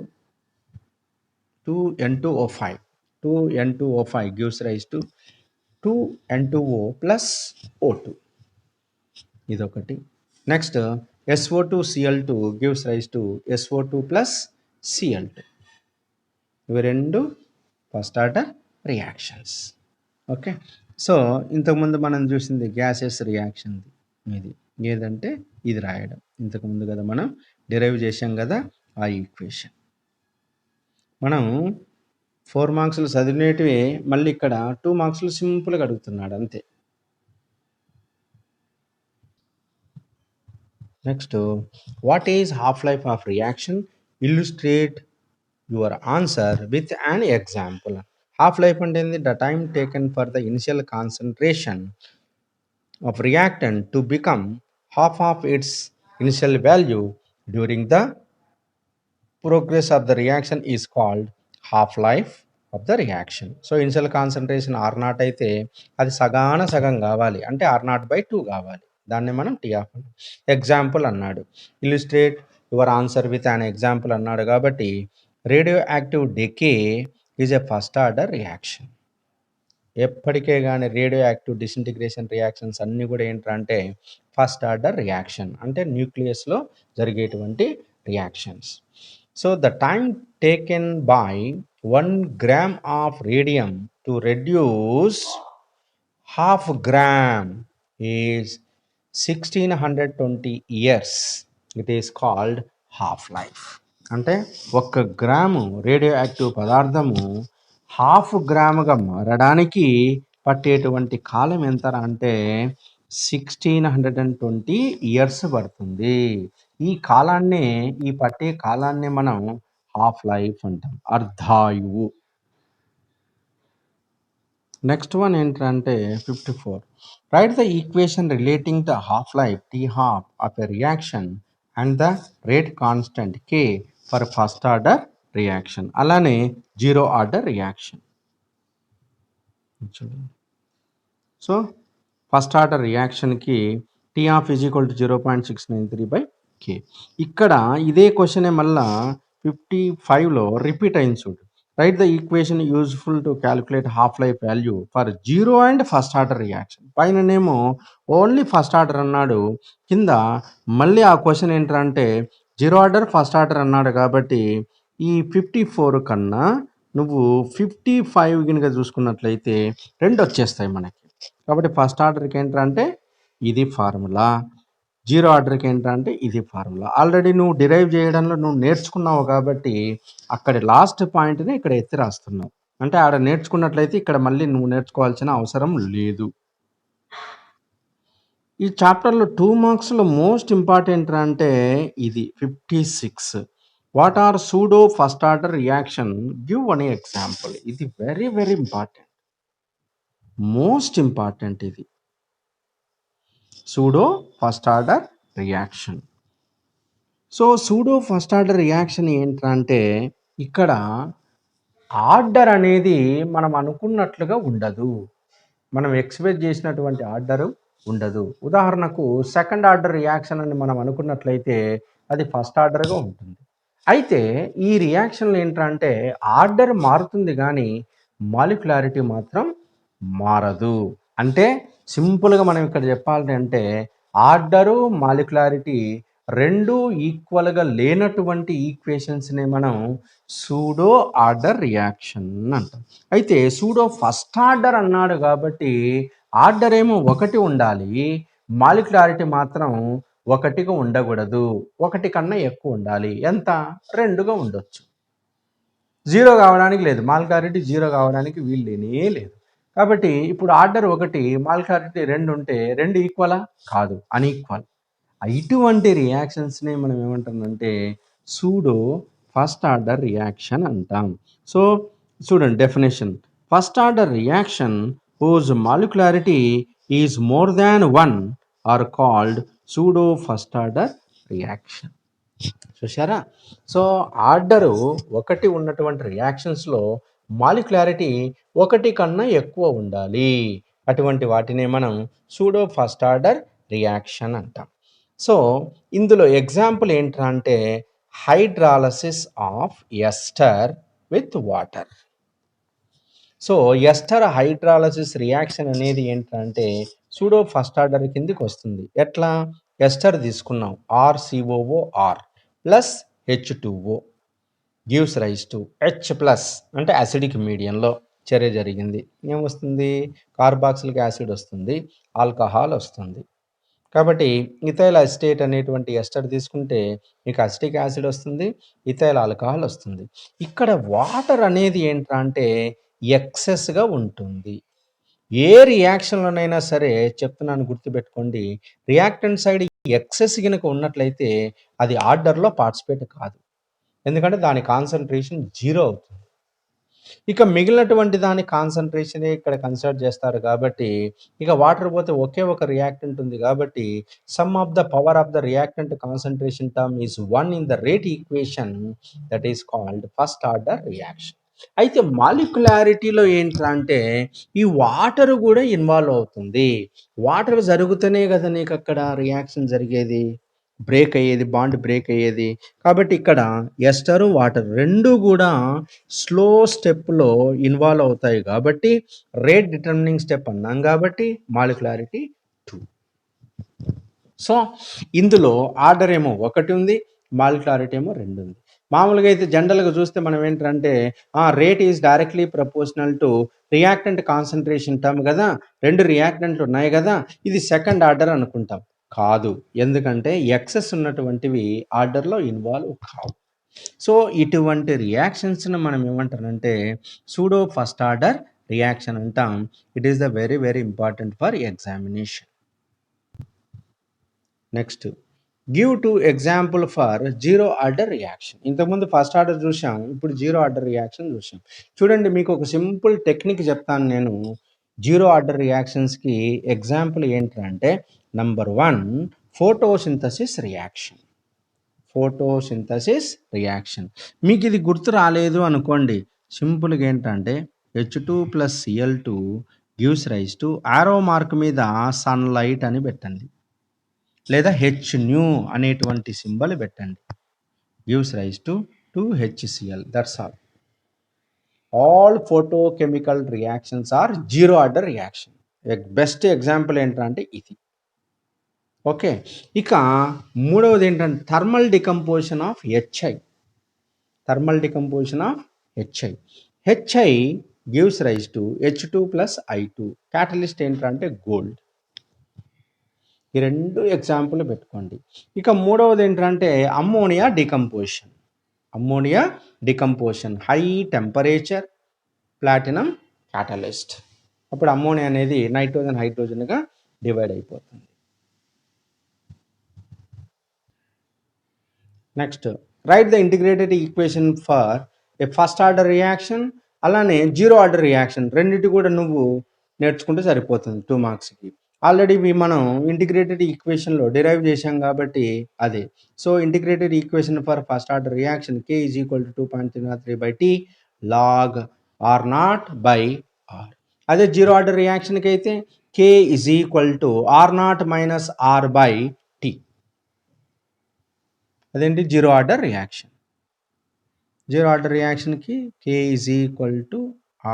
2N2O5. 2N2O5 gives rise to 2N2O plus O2. ఇదొకటి. Next SO2Cl2 gives rise to SO2 plus Cl2. ఇవి రెండు first order reactions. Okay, so ఇంతకుముందు మనం చూసింది గ్యాసెస్ రియాక్షన్. ఇది ఏదంటే ఇది రాయడం. ఇంతకుముందు కదా మనం డిరైవ్ చేసాం కదా ఆ ఈక్వేషన్. మనం 4 మార్క్స్లు చదివినటివి మళ్ళీ ఇక్కడ 2 మార్క్స్లు సింపుల్గా అడుగుతున్నాడు అంతే. Next what is half life of reaction? Illustrate your answer with an example. Half life అంటే ఏంది? The time taken for the initial concentration of reactant to become half of its initial value during the progress of the reaction is called half life of the reaction. So initial concentration R0 అయితే అది సగం కావాలి, అంటే R0/2 కావాలి. దాన్ని మనం T of example అన్నాడు. Illustrate your answer with an example అన్నాడు. కాబట్టి radioactive decay is a first order reaction. ఎప్పటికే కానీ రేడియో యాక్టివ్ డిసింటిగ్రేషన్ రియాక్షన్స్ అన్నీ కూడా ఏంటంటే ఫస్ట్ ఆర్డర్ రియాక్షన్, అంటే న్యూక్లియస్లో జరిగేటువంటి reactions. So the time taken by 1 gram of radium to reduce half gram is 1620 years. It is called half life. అంటే 1 gram radio active పదార్థము half గ్రాముగా మారడానికి పట్టేటువంటి కాలం ఎంత అంటే 1620 ఇయర్స్ పడుతుంది. ఈ పట్టే కాలాన్ని మనం హాఫ్ లైఫ్ అంటాం, అర్ధాయువు. నెక్స్ట్ వన్ ఏంటంటే 54. Write the equation relating the half life t half of a reaction and the rate constant K for first order reaction, అలానే zero order reaction. So first order రియాక్షన్కి t half is equal to 0.693/K. ఇక్కడ ఇదే క్వశ్చనే మళ్ళా 55లో repeat అయింది చూడు. Write the equation useful to calculate half life value for zero and first order reaction. పైననేమో ఓన్లీ ఫస్ట్ ఆర్డర్ అన్నాడు, కింద మళ్ళీ ఆ క్వశ్చన్ ఏంటంటే జీరో ఆర్డర్ ఫస్ట్ ఆర్డర్ అన్నాడు. కాబట్టి ఈ 54 కన్నా నువ్వు 55 కనుక చూసుకున్నట్లయితే రెండు వచ్చేస్తాయి మనకి. కాబట్టి ఫస్ట్ ఆర్డర్కి ఏంటంటే ఇది ఫార్ములా, జీరో ఆర్డర్కి ఏంటంటే ఇది ఫార్ములా. ఆల్రెడీ నువ్వు డిరైవ్ చేయడంలో నువ్వు నేర్చుకున్నావు కాబట్టి అక్కడ లాస్ట్ పాయింట్ని ఇక్కడ ఎత్తి రాస్తున్నావు. అంటే ఆడ నేర్చుకున్నట్లయితే ఇక్కడ మళ్ళీ నువ్వు నేర్చుకోవాల్సిన అవసరం లేదు. ఈ చాప్టర్లో 2 మార్క్స్లో మోస్ట్ ఇంపార్టెంట్ అంటే ఇది 56. What are pseudo first order reaction, give one example. ఇది very very important, most important. ఇది pseudo first order reaction. So pseudo first order reaction ఏంటంటే ఇక్కడ ఆర్డర్ అనేది మనం అనుకున్నట్లుగా ఉండదు, మనం ఎక్స్పెక్ట్ చేసినటువంటి ఆర్డరు ఉండదు. ఉదాహరణకు సెకండ్ ఆర్డర్ రియాక్షన్ అని మనం అనుకున్నట్లయితే అది ఫస్ట్ ఆర్డర్గా ఉంటుంది. అయితే ఈ రియాక్షన్లు ఏంటంటే ఆర్డర్ మారుతుంది కానీ మాలిక్యులారిటీ మాత్రం మారదు. అంటే సింపుల్గా మనం ఇక్కడ చెప్పాలి అంటే ఆర్డరు మాలిక్యులారిటీ రెండు ఈక్వల్గా లేనటువంటి ఈక్వేషన్స్ని మనం సూడో ఆర్డర్ రియాక్షన్ అంటాం. అయితే సూడో ఫస్ట్ ఆర్డర్ అన్నాడు కాబట్టి ఆర్డర్ ఏమో ఒకటి ఉండాలి, మాలిక్యులారిటీ మాత్రం ఒకటిగా ఉండకూడదు, ఒకటి కన్నా ఎక్కువ ఉండాలి. ఎంత? రెండుగా ఉండొచ్చు. జీరో కావడానికి లేదు, మాలిక్యులారిటీ జీరో కావడానికి వీల్లేనే లేదు. కాబట్టి ఇప్పుడు ఆర్డర్ ఒకటి, మాలిక్యులారిటీ రెండు ఉంటే రెండు ఈక్వలా? కాదు, అన్ఈక్వల్. ఇటువంటి రియాక్షన్స్ని మనం ఏమంటామంటే సూడో ఫస్ట్ ఆర్డర్ రియాక్షన్ అంటాం. సో చూడండి definition, first order reaction whose molecularity is more than 1 are called pseudo first order reaction. చూసారా? సో ఆర్డరు ఒకటి ఉన్నటువంటి రియాక్షన్స్లో మాలిక్యులారిటీ ఒకటి కన్నా ఎక్కువ ఉండాలి, అటువంటి వాటిని మనం సూడో ఫస్ట్ ఆర్డర్ రియాక్షన్ అంటాం. సో ఇందులో ఎగ్జాంపుల్ ఏంటంటే hydrolysis of ester with water. So ester hydrolysis reaction అనేది ఏంటంటే సూడో ఫస్ట్ ఆర్డర్ కిందికి వస్తుంది. ఎట్లా? ఎస్టర్ తీసుకున్నాం, RCOOR plus H2O gives rise to H plus, అంటే అసిడిక్ మీడియంలో చర్య జరిగింది. ఏమొస్తుంది? కార్బాక్సిలిక్ యాసిడ్ వస్తుంది, ఆల్కహాల్ వస్తుంది. కాబట్టి ఇథైల్ అసిటేట్ అనేటువంటి ఎస్టర్ తీసుకుంటే మీకు అసిటిక్ యాసిడ్ వస్తుంది, ఇథైల్ ఆల్కహాల్ వస్తుంది. ఇక్కడ వాటర్ అనేది ఏంటంటే ఎక్సెస్గా ఉంటుంది. ఏ రియాక్షన్లోనైనా సరే చెప్తున్నాను, గుర్తుపెట్టుకోండి, రియాక్టెంట్ సైడ్ ఎక్సెస్ కనుక ఉన్నట్లయితే అది ఆర్డర్లో పార్టిసిపేట్ కాదు, ఎందుకంటే దాని కాన్సన్ట్రేషన్ జీరో అవుతుంది. ఇక మిగిలినటువంటి దాని కాన్సన్ట్రేషనే ఇక్కడ కన్సిడర్ చేస్తారు. కాబట్టి ఇక వాటర్ పోతే ఒకే ఒక రియాక్టెంట్ ఉంది కాబట్టి some of the power of the reactant concentration term is 1 in the rate equation, that is called first order reaction. అయితే మాలిక్యులారిటీలో ఏంటంటే ఈ వాటర్ కూడా ఇన్వాల్వ్ అవుతుంది. వాటర్ జరుగుతూనే కదా నీకు అక్కడ రియాక్షన్ జరిగేది, బ్రేక్ అయ్యేది, బాండ్ బ్రేక్ అయ్యేది. కాబట్టి ఇక్కడ ఎస్టరు వాటర్ రెండు కూడా స్లో స్టెప్లో ఇన్వాల్వ్ అవుతాయి కాబట్టి రేట్ డిటర్మినింగ్ స్టెప్ అన్నాం కాబట్టి మాలిక్యులారిటీ 2. సో ఇందులో ఆర్డర్ ఏమో ఒకటి ఉంది, మాలిక్యులారిటీ ఏమో 2 ఉంది. మామూలుగా అయితే జనరల్గా చూస్తే మనం ఏంటంటే rate is directly proportional to reactant concentration term కదా, రెండు రియాక్టెంట్లు ఉన్నాయి కదా, ఇది సెకండ్ ఆర్డర్ అనుకుంటాం. కాదు, ఎందుకంటే ఎక్సెస్ ఉన్నటువంటివి ఆర్డర్లో ఇన్వాల్వ్ కావు. సో ఇటువంటి రియాక్షన్స్ని మనం ఏమంటారంటే సూడో ఫస్ట్ ఆర్డర్ రియాక్షన్ అంటాం. It is the very very important for examination. Next give to example for zero order reaction. ఇంతకుముందు ఫస్ట్ ఆర్డర్ చూసాం, ఇప్పుడు జీరో ఆర్డర్ రియాక్షన్ చూసాం. చూడండి, మీకు ఒక సింపుల్ టెక్నిక్ చెప్తాను నేను. జీరో ఆర్డర్ రియాక్షన్స్కి ఎగ్జాంపుల్ ఏంటంటే, number 1 photosynthesis reaction. Photosynthesis reaction మీకు ఇది గుర్తు రాలేదు అనుకోండి, సింపుల్గా ఏంటంటే H2 + Cl2 gives rise to arrow mark మీద సన్లైట్ అని పెట్టండి, లేదా HNu అనేటువంటి సింబల్ పెట్టండి. Gives rise to 2HCl. That's all. All photochemical reactions are zero order reaction. Best example ఏంటంటే ఇది. ఓకే, ఇక మూడవది ఏంటంటే thermal decomposition of HI. Thermal decomposition of HI. HI gives rise to H2 + I2. Catalyst ఏంటంటే gold. ఈ రెండు example పెట్టుకోండి. ఇక మూడవది ఏంటంటే ammonia decomposition. Ammonia decomposition high temperature platinum catalyst. అప్పుడు అమ్మోనియా అనేది నైట్రోజన్ హైడ్రోజన్గా డివైడ్ అయిపోతుంది. Next, right the integrated equation for a first order reaction, అలానే జీరో ఆర్డర్ రియాక్షన్. రెండింటి కూడా నువ్వు నేర్చుకుంటే సరిపోతుంది 2 మార్క్స్కి. ఆల్రెడీ మనం ఇంటిగ్రేటెడ్ ఈక్వేషన్లో డిరైవ్ చేశాం కాబట్టి అదే. So integrated equation for first order reaction K = 2.303/T log R0/R. అదే జీరో ఆర్డర్ రియాక్షన్కి అయితే K = R0 - R/T. అదేంటి zero order reaction. Zero order రియాక్షన్కి K =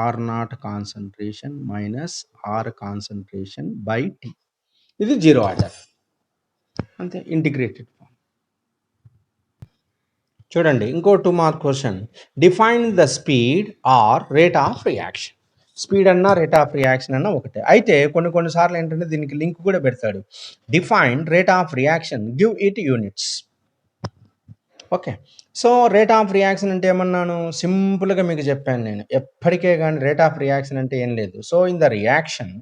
R0 concentration - R concentration /T. ఇది జీరో ఆర్డర్, అంతే, integrated form. చూడండి, ఇంకో 2 mark question. Define the speed or rate of reaction. Speed అన్నా rate of reaction అన్నా ఒకటే. అయితే కొన్నిసార్లు ఏంటంటే దీనికి లింక్ కూడా పెడతాడు. Define rate of reaction, give it units. Okay, so rate of reaction అంటే ఏమన్నాను, సింపుల్గా మీకు చెప్పాను నేను. ఎప్పటికే కానీ రేట్ ఆఫ్ రియాక్షన్ అంటే ఏం లేదు. So in the reaction,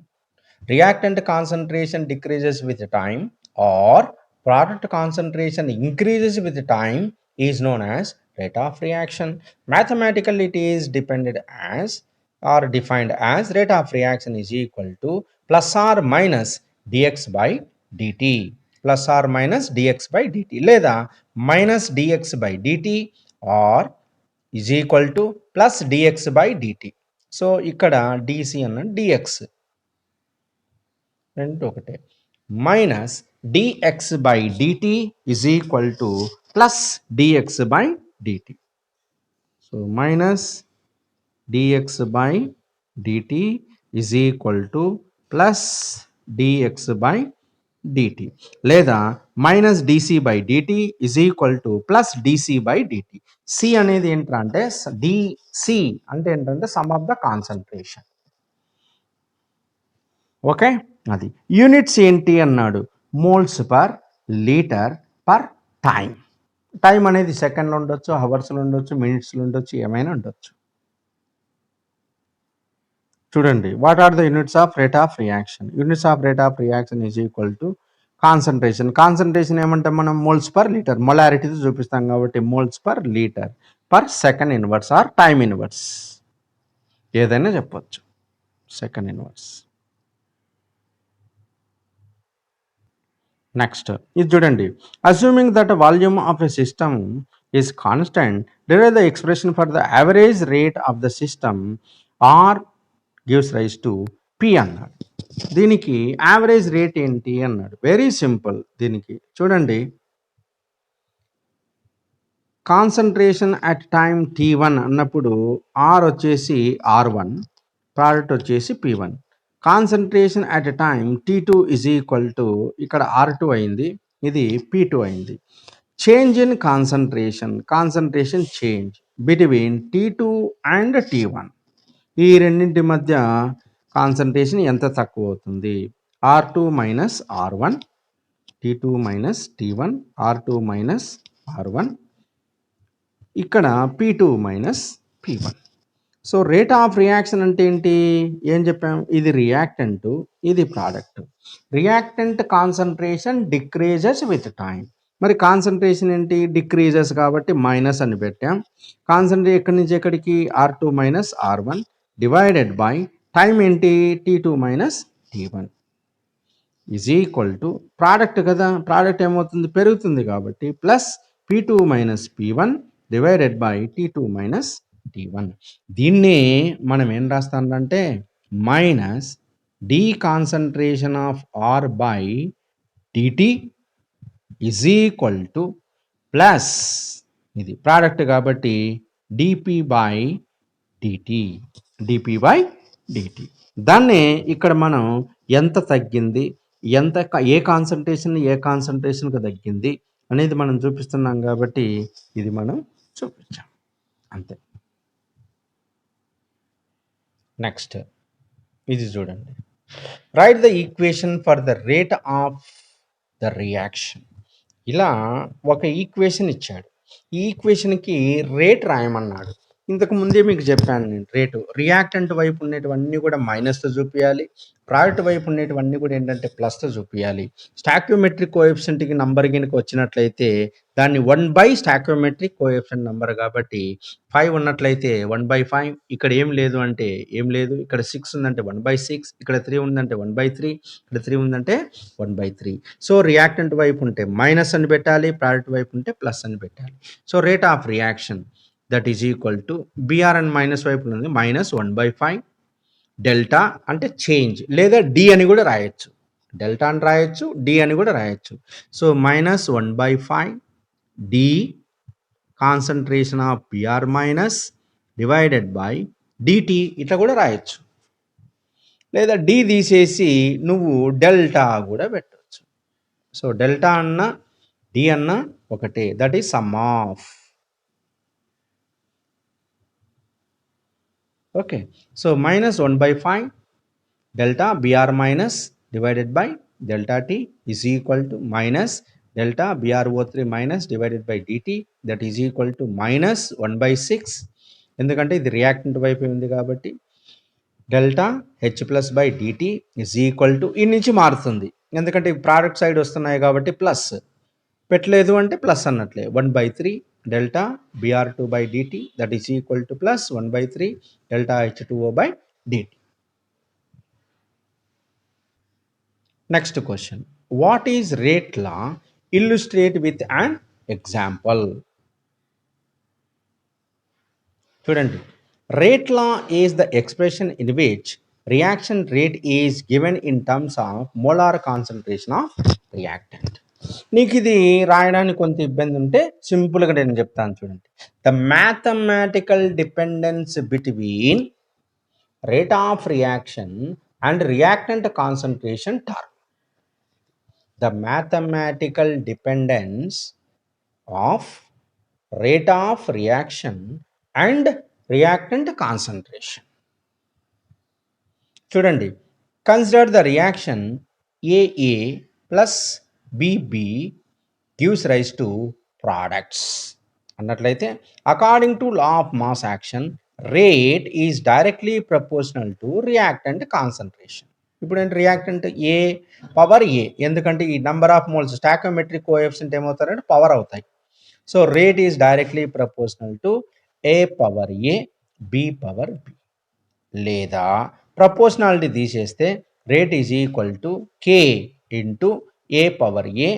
reactant concentration decreases with time or product concentration increases with time is known as rate of reaction. Mathematically, it is depended as or defined as rate of reaction is equal to plus or minus dx/dt. Plus or minus dx/dt లేదా minus dx/dt or is equal to plus dx/dt. So ఇక్కడ dc అన్న dx రెండు ఒకటే. Minus dx/dt is equal to plus dx/dt. So minus dx/dt is equal to plus dx/dt లేదా minus dc/dt is equal to plus dc/dt. C అనేది ఏంటంటే dc అంటే ఏంటంటే some of the concentration. Okay, అది units ఏంటి అన్నాడు. Moles per litre per time. Time అనేది సెకండ్లో ఉండొచ్చు, అవర్స్లో ఉండొచ్చు, మినిట్స్లో ఉండొచ్చు, ఏమైనా ఉండొచ్చు. చూడండి, what are the units of rate of reaction. Units of rate of reaction is equal to concentration. Concentration ఏమంటే మనం మోల్స్ పర్ లీటర్, మొలారిటీతో చూపిస్తాం కాబట్టి moles per litre per second inverse or time inverse, ఏదైనా చెప్పొచ్చు. Second inverse. నెక్స్ట్ ఇది చూడండి. Assuming that volume of a system is constant, derive the expression for the average rate of the system R gives rise to P అన్నాడు. దీనికి average rate ఏంటి అన్నాడు. Very simple. దీనికి చూడండి, కాన్సన్ట్రేషన్ అట్ టైం T1 అన్నప్పుడు are వచ్చేసి R1, product వచ్చేసి P1. Concentration at time T2 is equal to ఇక్కడ R2 అయింది, ఇది P2 అయింది. Change in concentration, concentration change between T2 and T1. ఈ రెండింటి మధ్య కాన్సన్ట్రేషన్ ఎంత తక్కువ అవుతుంది. R2 minus R1, T2 minus T1, R2 minus R1, ఇక్కడ P2 minus P1. So rate of reaction అంటే ఏంటి, ఏం చెప్పాం, ఇది రియాక్టెంట్, ఇది product. Reactant concentration decreases with time. మరి కాన్సన్ట్రేషన్ ఏంటి, డిక్రీజెస్ కాబట్టి మైనస్ అని పెట్టాం. కాన్సన్ట్రేట్ ఎక్కడి నుంచి ఎక్కడికి, R2 minus R1 divided by time ఏంటి, T2 minus T1 is equal to product కదా, ప్రోడక్ట్ ఏమవుతుంది, పెరుగుతుంది కాబట్టి plus P2 minus P1 divided by T2 minus T1. దీన్ని మనం ఏం రాస్తామంటే minus d concentration of R by dt is equal to plus, ఇది ప్రోడక్ట్ కాబట్టి dP బై dt. దాన్ని ఇక్కడ మనం ఎంత తగ్గింది, ఎంత ఏ కాన్సన్ట్రేషన్కి తగ్గింది అనేది మనం చూపిస్తున్నాం కాబట్టి ఇది మనం చూపించాం అంతే. నెక్స్ట్ ఇది చూడండి, right the equation for the rate of the reaction. ఇలా ఒక ఈక్వేషన్ ఇచ్చాడు, ఈ ఈక్వేషన్కి రేట్ రాయమన్నాడు. ఇంతకు ముందే మీకు చెప్పాను నేను, రేటు రియాక్టెంట్ వైపు ఉండేటివన్నీ కూడా మైనస్తో చూపించాలి, ప్రోడక్ట్ వైపు ఉండేటివన్నీ కూడా ఏంటంటే ప్లస్తో చూపించాలి. స్టాక్యోమెట్రిక్ కోఎఫిషియంట్కి నంబర్ కిందకి వచ్చినట్లయితే దాన్ని 1/, స్టాక్యోమెట్రిక్ కోఎఫిషియంట్ నంబర్ కాబట్టి 5 ఉన్నట్లయితే 1/5, ఇక్కడ ఏం లేదు అంటే ఏం లేదు, ఇక్కడ 6 ఉందంటే 1/6, ఇక్కడ 3 ఉందంటే 1/3, ఇక్కడ 3 ఉందంటే 1/3. సో రియాక్టెంట్ వైపు ఉంటే మైనస్ అని పెట్టాలి, ప్రోడక్ట్ వైపు ఉంటే ప్లస్ అని పెట్టాలి. So rate of reaction that is equal to Br and minus వైపు ఉంది -1/5 డెల్టా అంటే చేంజ్, లేదా డి అని కూడా రాయొచ్చు, డెల్టా అని రాయొచ్చు, డి అని కూడా రాయొచ్చు. So -1/5 d concentration of Br minus divided by dt ఇట్లా కూడా రాయొచ్చు, లేదా డి తీసేసి నువ్వు డెల్టా కూడా పెట్టవచ్చు. సో డెల్టా అన్న డి అన్న ఒకటే, that is sum of. Okay, so -1/5 delta Br minus divided by delta t is equal to minus delta BrO3 minus divided by dt that is equal to -1/6, ఎందుకంటే ఇది reactant వైపు ఉంది కాబట్టి delta H plus by dt is equal to, ఈ నుంచి మారుతుంది ఎందుకంటే product side వస్తున్నాయి కాబట్టి ప్లస్, పెట్టలేదు అంటే ప్లస్ అన్నట్లే, 1/3 delta Br2 by dt that is equal to plus 1/3 delta H2O by dt. Next question, what is rate law, illustrate with an example. చూడండి, rate law is the expression in which reaction rate is given in terms of molar concentration of reactant. నీకు ఇది రాయడానికి కొంత ఇబ్బంది ఉంటే సింపుల్గా నేను చెప్తాను చూడండి. The mathematical dependence between rate of reaction and reactant concentration term. The mathematical dependence of rate of reaction and reactant concentration. చూడండి, consider the reaction AA plus BB gives rise to products అన్నట్లయితే according to law of mass action rate is directly proportional to reactant concentration. ఇప్పుడు ఏంటి, reactant A power A, ఎందుకంటే ఈ number of moles stoichiometric coefficient ఏమవుతారంటే power అవుతాయి. So rate is directly proportional to A power A B power B, లేదా proportionality తీసేస్తే rate is equal to K into A power A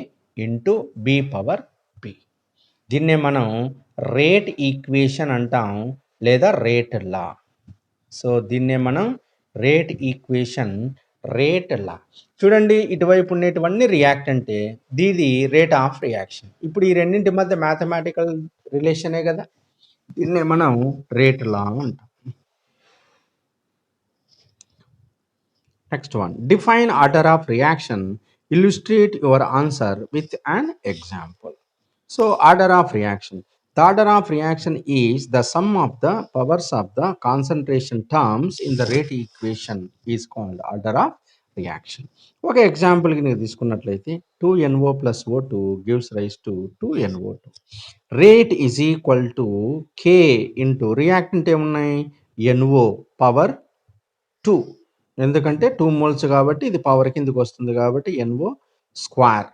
into B power B. దీన్నే మనం rate equation అంటాం, లేదా rate లా. So దీన్నే మనం rate equation, rate లా. చూడండి, ఇటువైపు ఉండేటివన్నీ రియాక్టెంటే, దీది రేట్ ఆఫ్ రియాక్షన్. ఇప్పుడు ఈ రెండింటి మధ్య మ్యాథమెటికల్ రిలేషనే కదా, దీన్నే మనం రేట్ లా అంటాం. Next one, define order of reaction, illustrate your answer with an example. So order of reaction, the order of reaction is the sum of the powers of the concentration terms in the rate equation is called order of reaction. ఒక ఎగ్జాంపుల్కి నేను తీసుకున్నట్లయితే 2NO plus O2 gives rise to 2NO2. Rate is equal to K into reactant ఏమున్నాయి NO power 2, ఎందుకంటే 2 moles కాబట్టి ఇది power కిందకి వస్తుంది కాబట్టి NO square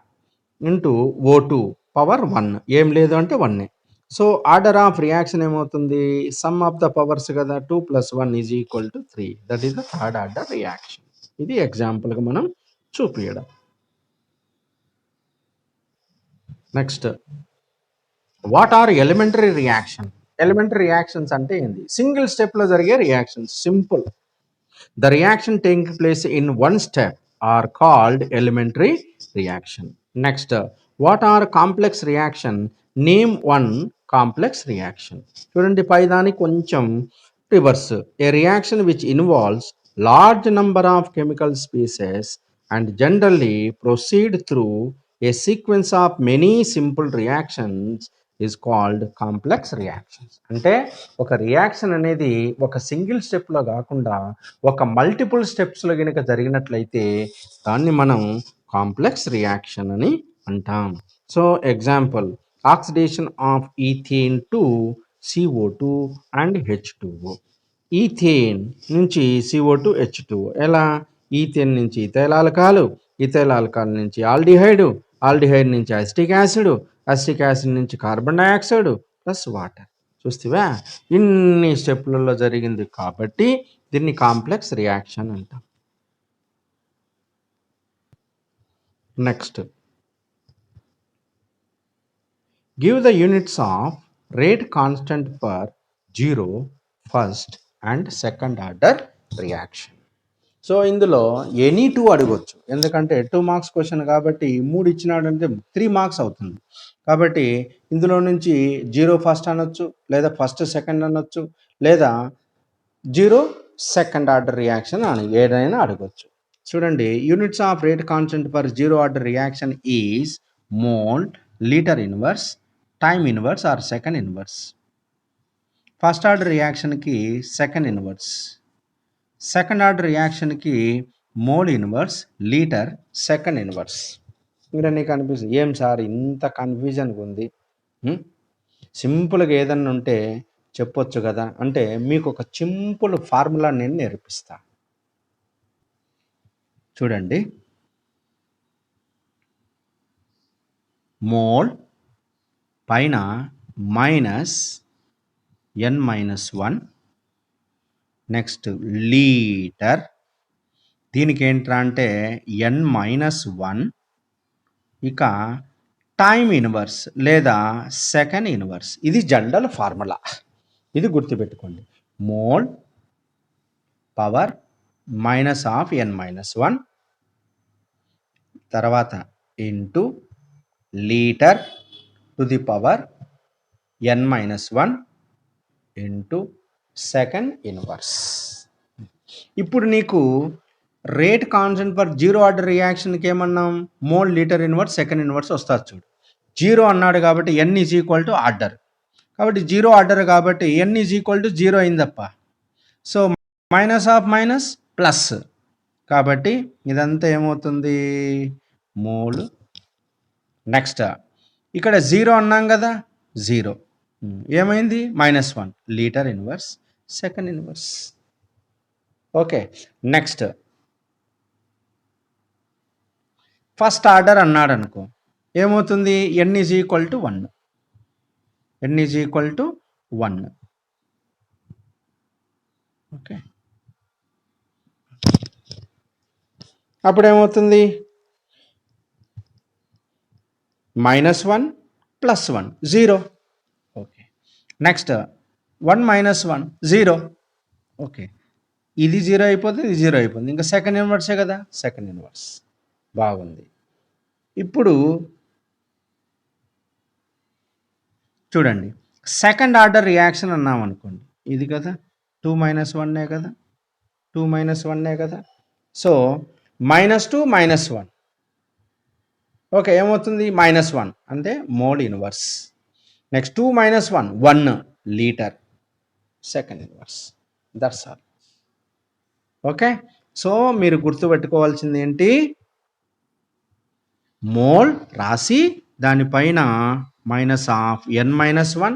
into O2 power 1 ఏం లేదు అంటే 1. సో ఆర్డర్ ఆఫ్ రియాక్షన్ ఏమవుతుంది, సమ్ ఆఫ్ ద పవర్స్ కదా, 2 + 1 = 3. That is the third order reaction. ఇది ఎగ్జాంపుల్గా మనం చూపించడం. Next, what are elementary reaction? Elementary reactions అంటే ఏంది? సింగిల్ స్టెప్లో జరిగే reactions. Simple. The reaction taking place in one step are called elementary reaction. Next, what are complex reaction? Name one complex reaction. చూడండి పైదాని కొంచెం reverse. A reaction which involves large number of chemical species and generally proceed through a sequence of many simple reactions is called complex reactions. అంటే ఒక reaction అనేది ఒక single స్టెప్లో కాకుండా ఒక multiple స్టెప్స్లో కనుక జరిగినట్లయితే దాన్ని మనం కాంప్లెక్స్ రియాక్షన్ అని అంటాం. So example, oxidation of ethane to CO2 and H2O. Ethane నుంచి CO2 H2O. ఎలా? ఈథేన్ నుంచి ఇథైల్ ఆల్కహాల్, ఇథైల్ ఆల్కహాల్ నుంచి ఆల్డిహైడ్, ఆల్డిహైడ్ నుంచి అసిటిక్ యాసిడ్, అసిటిక్ యాసిడ్ నుంచి కార్బన్ డైఆక్సైడ్ ప్లస్ వాటర్. చూస్తావా, ఇన్ని స్టెప్లలో జరిగింది కాబట్టి దీన్ని కాంప్లెక్స్ రియాక్షన్ అంటాం. Next, give the units of rate constant for 0, first and second order reaction. So ఇందులో ఎనీ 2 అడగొచ్చు, ఎందుకంటే 2 మార్క్స్ క్వశ్చన్ కాబట్టి 3 ఇచ్చినాడంటే 3 మార్క్స్ అవుతుంది. కాబట్టి ఇందులో నుంచి 0 ఫస్ట్ అనొచ్చు, లేదా ఫస్ట్ సెకండ్ అనొచ్చు, లేదా 0 సెకండ్ ఆర్డర్ రియాక్షన్ అని ఏదైనా అడగొచ్చు. చూడండి, units of rate constant for 0 order reaction is mole, litre inverse, time inverse or second inverse. First order రియాక్షన్కి సెకండ్ ఇన్వర్స్, సెకండ్ ఆర్డర్ రియాక్షన్కి mole inverse, litre, second inverse. ఇక్కడ నీకు అనిపిస్తుంది, ఏం సార్ ఇంత కన్ఫ్యూజన్గా ఉంది, సింపుల్గా ఏదన్నా ఉంటే చెప్పొచ్చు కదా అంటే, మీకు ఒక సింపుల్ ఫార్ములా నేను నేర్పిస్తా. చూడండి, మోల్ పైన -n-1, నెక్స్ట్ లీటర్, దీనికి ఏంట్రా అంటే n-1, ఇక టైమ్ ఇన్వర్స్ లేదా సెకండ్ ఇన్వర్స్. ఇది జనరల్ ఫార్ములా, ఇది గుర్తుపెట్టుకోండి. మోల్ పవర్ -n-1 తర్వాత into litre to the power n-1 into second inverse. ఇప్పుడు నీకు రేట్ కాన్స్టెంట్ ఫర్ 0 ఆర్డర్ రియాక్షన్కి ఏమన్నాం, mole, litre inverse, second inverse వస్తుంది. చూడు, 0 అన్నాడు కాబట్టి n = ఆర్డర్, కాబట్టి 0 ఆర్డర్ కాబట్టి n = 0 అయిందప్ప. So minus of minus plus, కాబట్టి ఇదంతా ఏమవుతుంది, మోల్. నెక్స్ట్, ఇక్కడ 0 అన్నాం కదా, 0 ఏమైంది, -1, litre inverse, second inverse. Okay, next first order అన్నాడు అనుకో, ఏమవుతుంది, n = 1, n = 1. ఓకే, అప్పుడు ఏమవుతుంది, -1 + 1 0. Okay, next 1 - 1 0. ఓకే, ఇది 0 అయిపోతుంది, ఇది 0 అయిపోతుంది, ఇంకా సెకండ్ ఇన్వర్సే కదా, సెకండ్ ఇన్వర్స్. బాగుంది. ఇప్పుడు చూడండి, సెకండ్ ఆర్డర్ రియాక్షన్ అన్నాం అనుకోండి, ఇది కదా 2 - 1 కదా, 2 - 1 కదా. సో -2 - 1, ఓకే, ఏమవుతుంది, -1 అంటే mole inverse. Next 2 - 1 1 litre, second inverse. That's all. Okay, so మీరు గుర్తుపెట్టుకోవాల్సింది ఏంటి, మోల్ రాసి దానిపైన -n-1,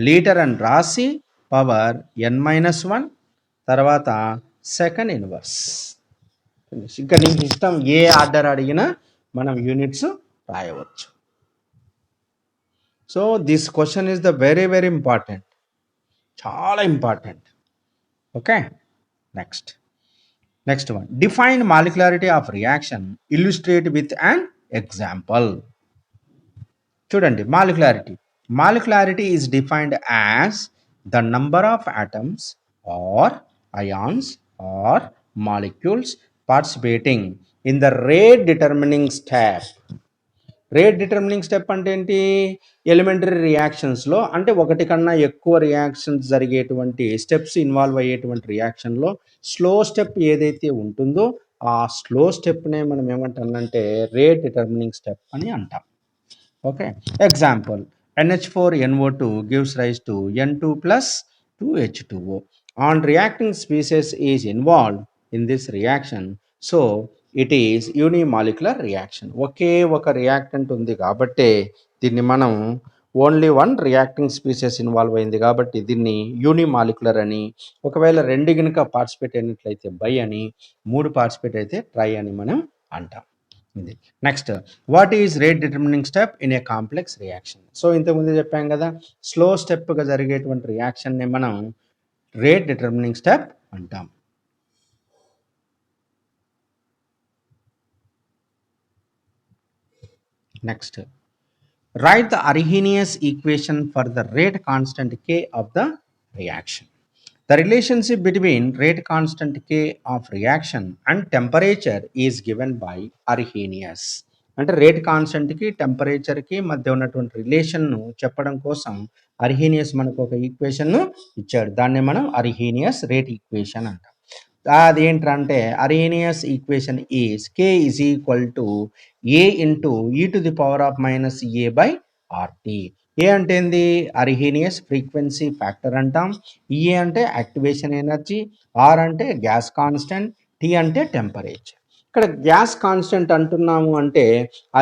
లీటర్ అని రాసి పవర్ n-1, తర్వాత సెకండ్ ఇన్వర్స్. ఇంకా నీకు ఇష్టం ఏ ఆర్డర్ అడిగినా మనం యూనిట్స్ రాయవచ్చు. So this question is the very very important, చాలా important. Okay, next one, define molecularity of reaction, illustrate with an example. చూడండి, molecularity is defined as the number of atoms or ions or molecules participating in the rate determining step. Rate determining step అంటే ఏంటి? Elementary రియాక్షన్స్లో, అంటే ఒకటి కన్నా ఎక్కువ reactions జరిగేటువంటి steps involve అయ్యేటువంటి రియాక్షన్లో slow step ఏదైతే ఉంటుందో ఆ స్లో స్టెప్నే మనం ఏమంటామంటే రేట్ డిటర్మినింగ్ స్టెప్ అని అంటాం. Okay, example, NH4NO2 gives rise to N2 plus 2H2O. On reacting species is involved in this reaction, so it is unimolecular reaction. ఒకే ఒక రియాక్టెంట్ ఉంది కాబట్టి దీన్ని మనం only one reacting species involve అయింది కాబట్టి దీన్ని యూనిమాలిక్యులర్ అని, ఒకవేళ రెండు కనుక పార్టిసిపేట్ అయినట్లయితే బై అని, మూడు పార్టిసిపేట్ అయితే ట్రై అని మనం అంటాం. Next, what is rate determining step in a complex reaction? So ఇంతకుముందు చెప్పాం కదా, స్లో స్టెప్గా జరిగేటువంటి రియాక్షన్ని మనం రేట్ డిటర్మినింగ్ స్టెప్ అంటాం. Next, right the Arrhenius equation for the rate constant K of the reaction. The relationship between rate constant K of reaction and temperature is given by Arrhenius. అంటే rate కాన్స్టెంట్కి టెంపరేచర్కి మధ్య ఉన్నటువంటి రిలేషన్ను చెప్పడం కోసం Arrhenius మనకు ఒక ఈక్వేషన్ను ఇచ్చాడు. దాన్ని మనం అర్హీనియస్ రేట్ ఈక్వేషన్ అంటాం. అదేంటంటే Arrhenius equation is K is equal to A into e⁻⁻A/RT. ఏ అంటే ఏంది? అర్హీనియస్ ఫ్రీక్వెన్సీ ఫ్యాక్టర్ అంటాం. ఏ అంటే యాక్టివేషన్ ఎనర్జీ, ఆర్ అంటే గ్యాస్ కాన్స్టెంట్, టీ అంటే టెంపరేచర్. ఇక్కడ గ్యాస్ కాన్స్టెంట్ అంటున్నాము అంటే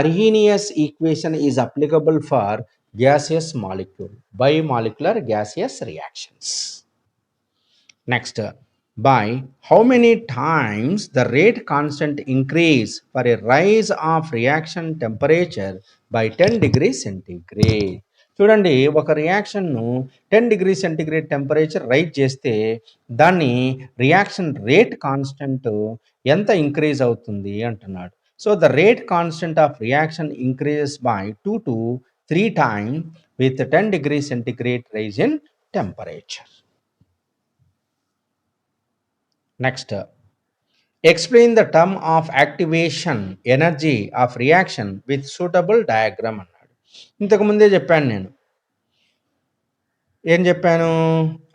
Arrhenius equation is applicable for gaseous molecule, biomolecular gaseous reactions. Next, by how many times the rate constant increase for a rise of reaction temperature by 10 degrees centigrade. చూడండి, ఒక రియాక్షన్ను 10 degree centigrade temperature rise చేస్తే దాన్ని reaction rate constant ఎంత increase అవుతుంది అంటున్నాడు. So the rate constant of reaction increases by 2 to 3 times with 10 degree centigrade rise in temperature. Next, explain the term of activation energy of reaction with suitable diagram అన్నాడు. ఇంతకు ముందే చెప్పాను నేను. ఏం చెప్పాను?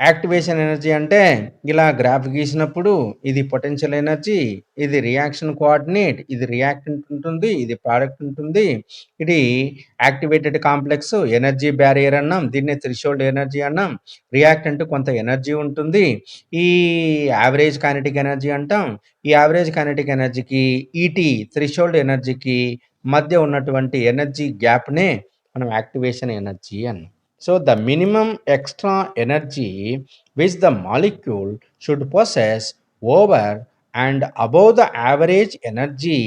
యాక్టివేషన్ ఎనర్జీ అంటే ఇలా గ్రాఫ్ గీసినప్పుడు ఇది పొటెన్షియల్ ఎనర్జీ, ఇది రియాక్షన్ కోఆర్డినేట్, ఇది రియాక్టెంట్ ఉంటుంది, ఇది ప్రోడక్ట్ ఉంటుంది, ఇది యాక్టివేటెడ్ కాంప్లెక్స్ ఎనర్జీ బ్యారియర్ అన్నాం, దీన్నే థ్రెషోల్డ్ ఎనర్జీ అన్నాం. రియాక్టెంట్ కొంత ఎనర్జీ ఉంటుంది, ఈ యావరేజ్ కైనెటిక్ ఎనర్జీ అంటాం. ఈ యావరేజ్ కైనెటిక్ ఎనర్జీకి ఈటీ థ్రెషోల్డ్ ఎనర్జీకి మధ్య ఉన్నటువంటి ఎనర్జీ గ్యాప్నే మనం యాక్టివేషన్ ఎనర్జీ అన్నాం. So the minimum extra energy which the molecule should possess over and above the average energy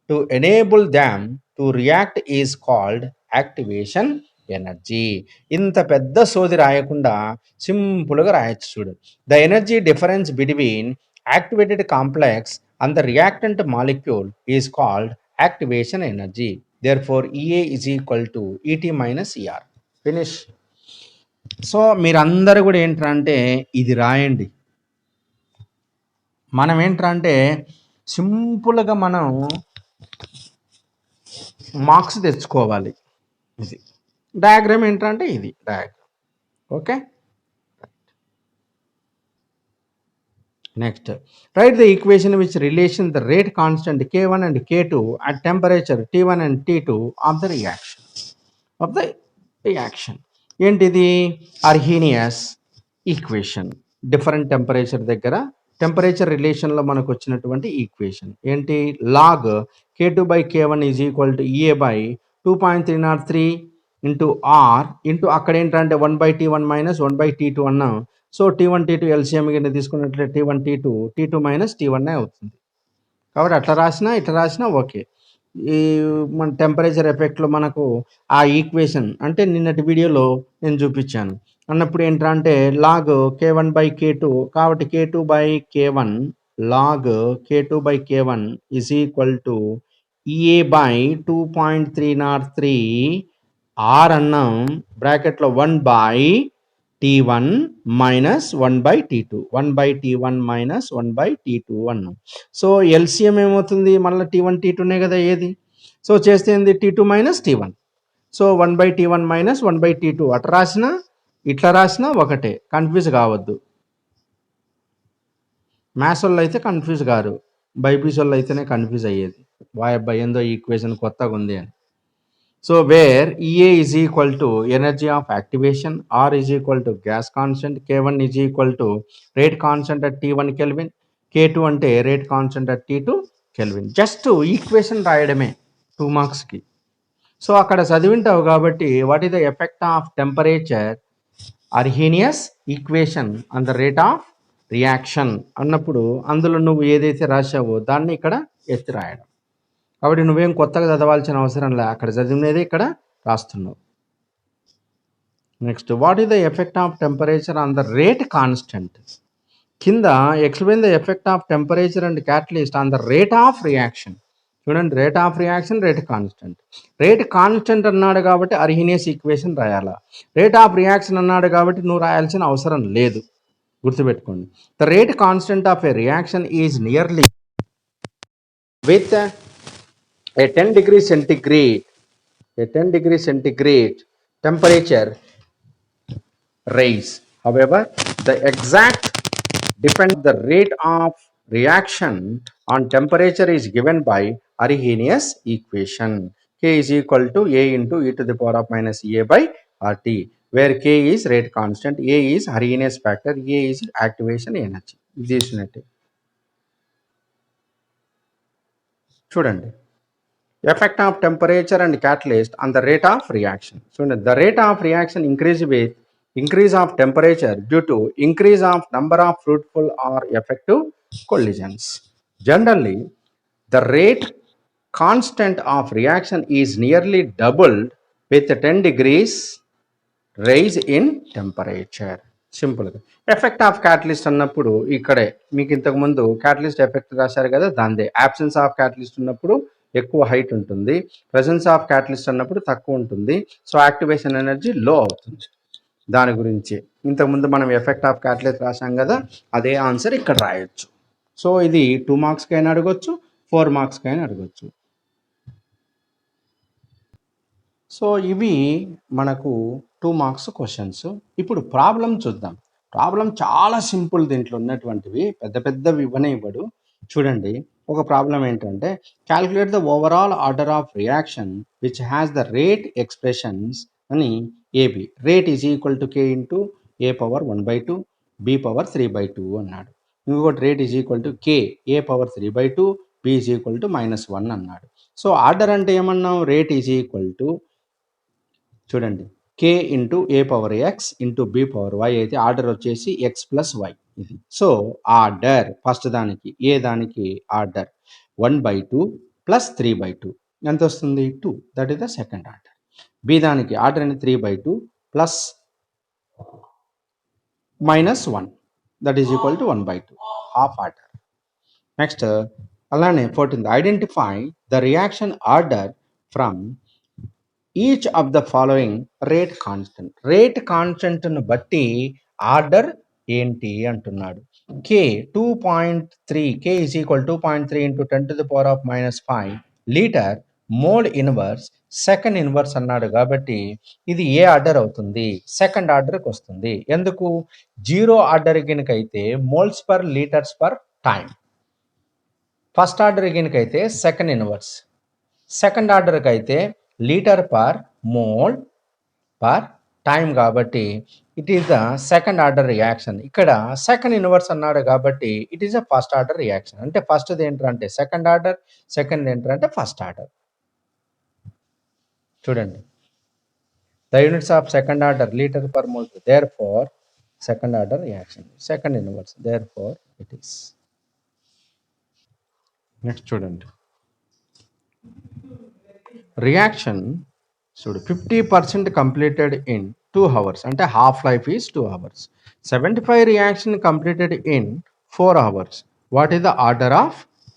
to enable them to react is called activation energy. ఇంత పెద్ద సోది రాయకుండా సింపుల్గా రాయొచ్చు చూడు. The energy difference between activated complex and the reactant molecule is called activation energy. Therefore EA is equal to ET minus ER. Finish. So మీరందరూ కూడా ఏంటంటే ఇది రాయండి. మనం ఏంటంటే సింపుల్గా మనం మార్క్స్ తెచ్చుకోవాలి. ఇది డయాగ్రామ్ ఏంటంటే ఇది diagram. Okay, next, right the equation which relation the rate constant K1 and K2 at temperature T1 and T2 of the reaction. ఏంటిది? Arrhenius equation. డిఫరెంట్ టెంపరేచర్ దగ్గర టెంపరేచర్ రిలేషన్లో మనకు వచ్చినటువంటి ఈక్వేషన్ ఏంటి? Log K2/K1 is equal to EA by 2.303 into R into అక్కడ ఏంటంటే 1/T1 minus 1/T2 అన్నాం. So T1 T2 LCM కింద తీసుకున్నట్లే T1 T2 T2 minus T1 అవుతుంది. కాబట్టి అట్లా రాసినా ఇట్లా రాసినా ఓకే. ఈ మన టెంపరేచర్ ఎఫెక్ట్లో మనకు ఆ ఈక్వేషన్ అంటే నిన్నటి వీడియోలో నేను చూపించాను. అన్నప్పుడు ఏంట్రా అంటే లాగ్ K1/K2 కాబట్టి K2/K1 log K2/K1 is equal to EA/2.303 R అన్నాం బ్రాకెట్లో 1/T1 minus 1/T2 1/T1 minus 1/T2 అన్నాం. సో ఎల్సిఎం ఏమవుతుంది, మళ్ళీ T1 T2నే కదా ఏది, సో చేస్తే ఏంది T2 minus T1. So 1/T1 minus 1/T2 అట్లా రాసినా ఇట్లా రాసినా ఒకటే, కన్ఫ్యూజ్ కావద్దు. మ్యాథ్స్ వాళ్ళు అయితే కన్ఫ్యూజ్ కారు, బైపీసీ వాళ్ళు అయితేనే కన్ఫ్యూజ్ అయ్యేది, వాయబ్బా ఏందో ఈక్వేషన్ కొత్తగా ఉంది అని. So where EA is equal to energy of activation, R is equal to gas constant, K1 is equal to rate constant at T1 Kelvin, K2 అంటే rate constant at T2 Kelvin. Just equation రాయడమే 2 మార్క్స్కి. So అక్కడ చదివింటావు కాబట్టి what is the effect of temperature Arrhenius equation on the rate of reaction అన్నప్పుడు అందులో నువ్వు ఏదైతే రాశావో దాన్ని ఇక్కడ ఎత్తి రాయడం. కాబట్టి నువ్వేం కొత్తగా చదవాల్సిన అవసరం లే, అక్కడ చదివినది ఇక్కడ రాస్తున్నావు. Next, what is the effect of temperature on the rate constant. కింద explain the effect of temperature and catalyst on the rate of reaction. చూడండి, rate of reaction, rate constant. Rate constant అన్నాడు కాబట్టి అర్హీనియస్ ఈక్వేషన్ రాయాలా. Rate of reaction అన్నాడు కాబట్టి నువ్వు రాయాల్సిన అవసరం లేదు, గుర్తుపెట్టుకోండి. The rate constant of a reaction is nearly with a 10 degree centigrade temperature rise. However, the exact depend the rate of reaction on temperature is given by Arrhenius equation. K is equal to A into e to the power of minus A by RT, where K is rate constant, A is Arrhenius factor, A is activation energy. This చూడండి, effect of temperature and catalyst on the rate of reaction. So the rate of reaction increase with increase of temperature due to increase of number of fruitful or effective collisions. Generally, the rate constant of reaction is nearly doubled with 10 degrees rise in temperature. సింపుల్గా effect of catalyst అన్నప్పుడు ఇక్కడే మీకు ఇంతకుముందు catalyst effect రాశారు కదా, దాందే. Absence of catalyst ఉన్నప్పుడు ఎక్కువ హైట్ ఉంటుంది, ప్రెసెన్స్ ఆఫ్ క్యాటలిస్ట్ అన్నప్పుడు తక్కువ ఉంటుంది. సో యాక్టివేషన్ ఎనర్జీ లో అవుతుంది. దాని గురించి ఇంతకుముందు మనం ఎఫెక్ట్ ఆఫ్ క్యాటలిస్ట్ రాసాం కదా, అదే ఆన్సర్ ఇక్కడ రాయొచ్చు. సో ఇది 2 మార్క్స్కి అయినా అడగొచ్చు, 4 మార్క్స్కి అయినా అడగొచ్చు. సో ఇవి మనకు 2 మార్క్స్ క్వశ్చన్స్. ఇప్పుడు ప్రాబ్లం చూద్దాం. ప్రాబ్లం చాలా సింపుల్, దీంట్లో ఉన్నటువంటివి పెద్ద పెద్దవి ఇవ్వనే ఇవ్వడు. చూడండి, ఒక ప్రాబ్లం ఏంటంటే calculate the overall order of reaction which has the rate expressions అని A B. Rate is equal to K into A power 1/2 B power 3/2 అన్నాడు. ఇంకొకటి rate is equal to K A power 3/2 B is equal to -1 అన్నాడు. So order అంటే ఏమన్నాం, rate is equal to చూడండి K into A power X into B power Y అయితే order వచ్చేసి X plus Y ఇది. So order first దానికి ఏ దానికి order 1/2 plus 3/2 ఎంత వస్తుంది 2, that is the second order. B దానికి ఆర్డర్ అని 3/2 plus -1 that is equal to 1/2 half order. Next అలానే 14th, identify the reaction order from each of the following rate constant. Rate కాన్స్టెంట్ను బట్టి order ఏంటి అంటున్నాడు. K 2.3, K is equal 2.3 into 10 to the power of -5 litre mole inverse second inverse అన్నాడు కాబట్టి ఇది ఏ order అవుతుంది, second ఆర్డర్కి వస్తుంది. ఎందుకు, 0 ఆర్డర్ గినకైతే moles per litres per time, first order గినకైతే సెకండ్ ఇన్వర్స్, సెకండ్ ఆర్డర్కి అయితే litre per mole per time కాబట్టి it is the second order reaction. ఇక్కడ సెకండ్ ఇన్వర్స్ అన్నాడు కాబట్టి it is a first order reaction. అంటే ఫస్ట్ది ఏంటంటే సెకండ్ ఆర్డర్, సెకండ్ ఏంటంటే ఫస్ట్ ఆర్డర్. చూడండి, the units of second order litre per mole, therefore second order reaction, second inverse, therefore it is. Next చూడండి, reaction should 50% completed in 2 hours అంటే half life is 2 hours. 75 reaction completed in 4 hours. What is the order of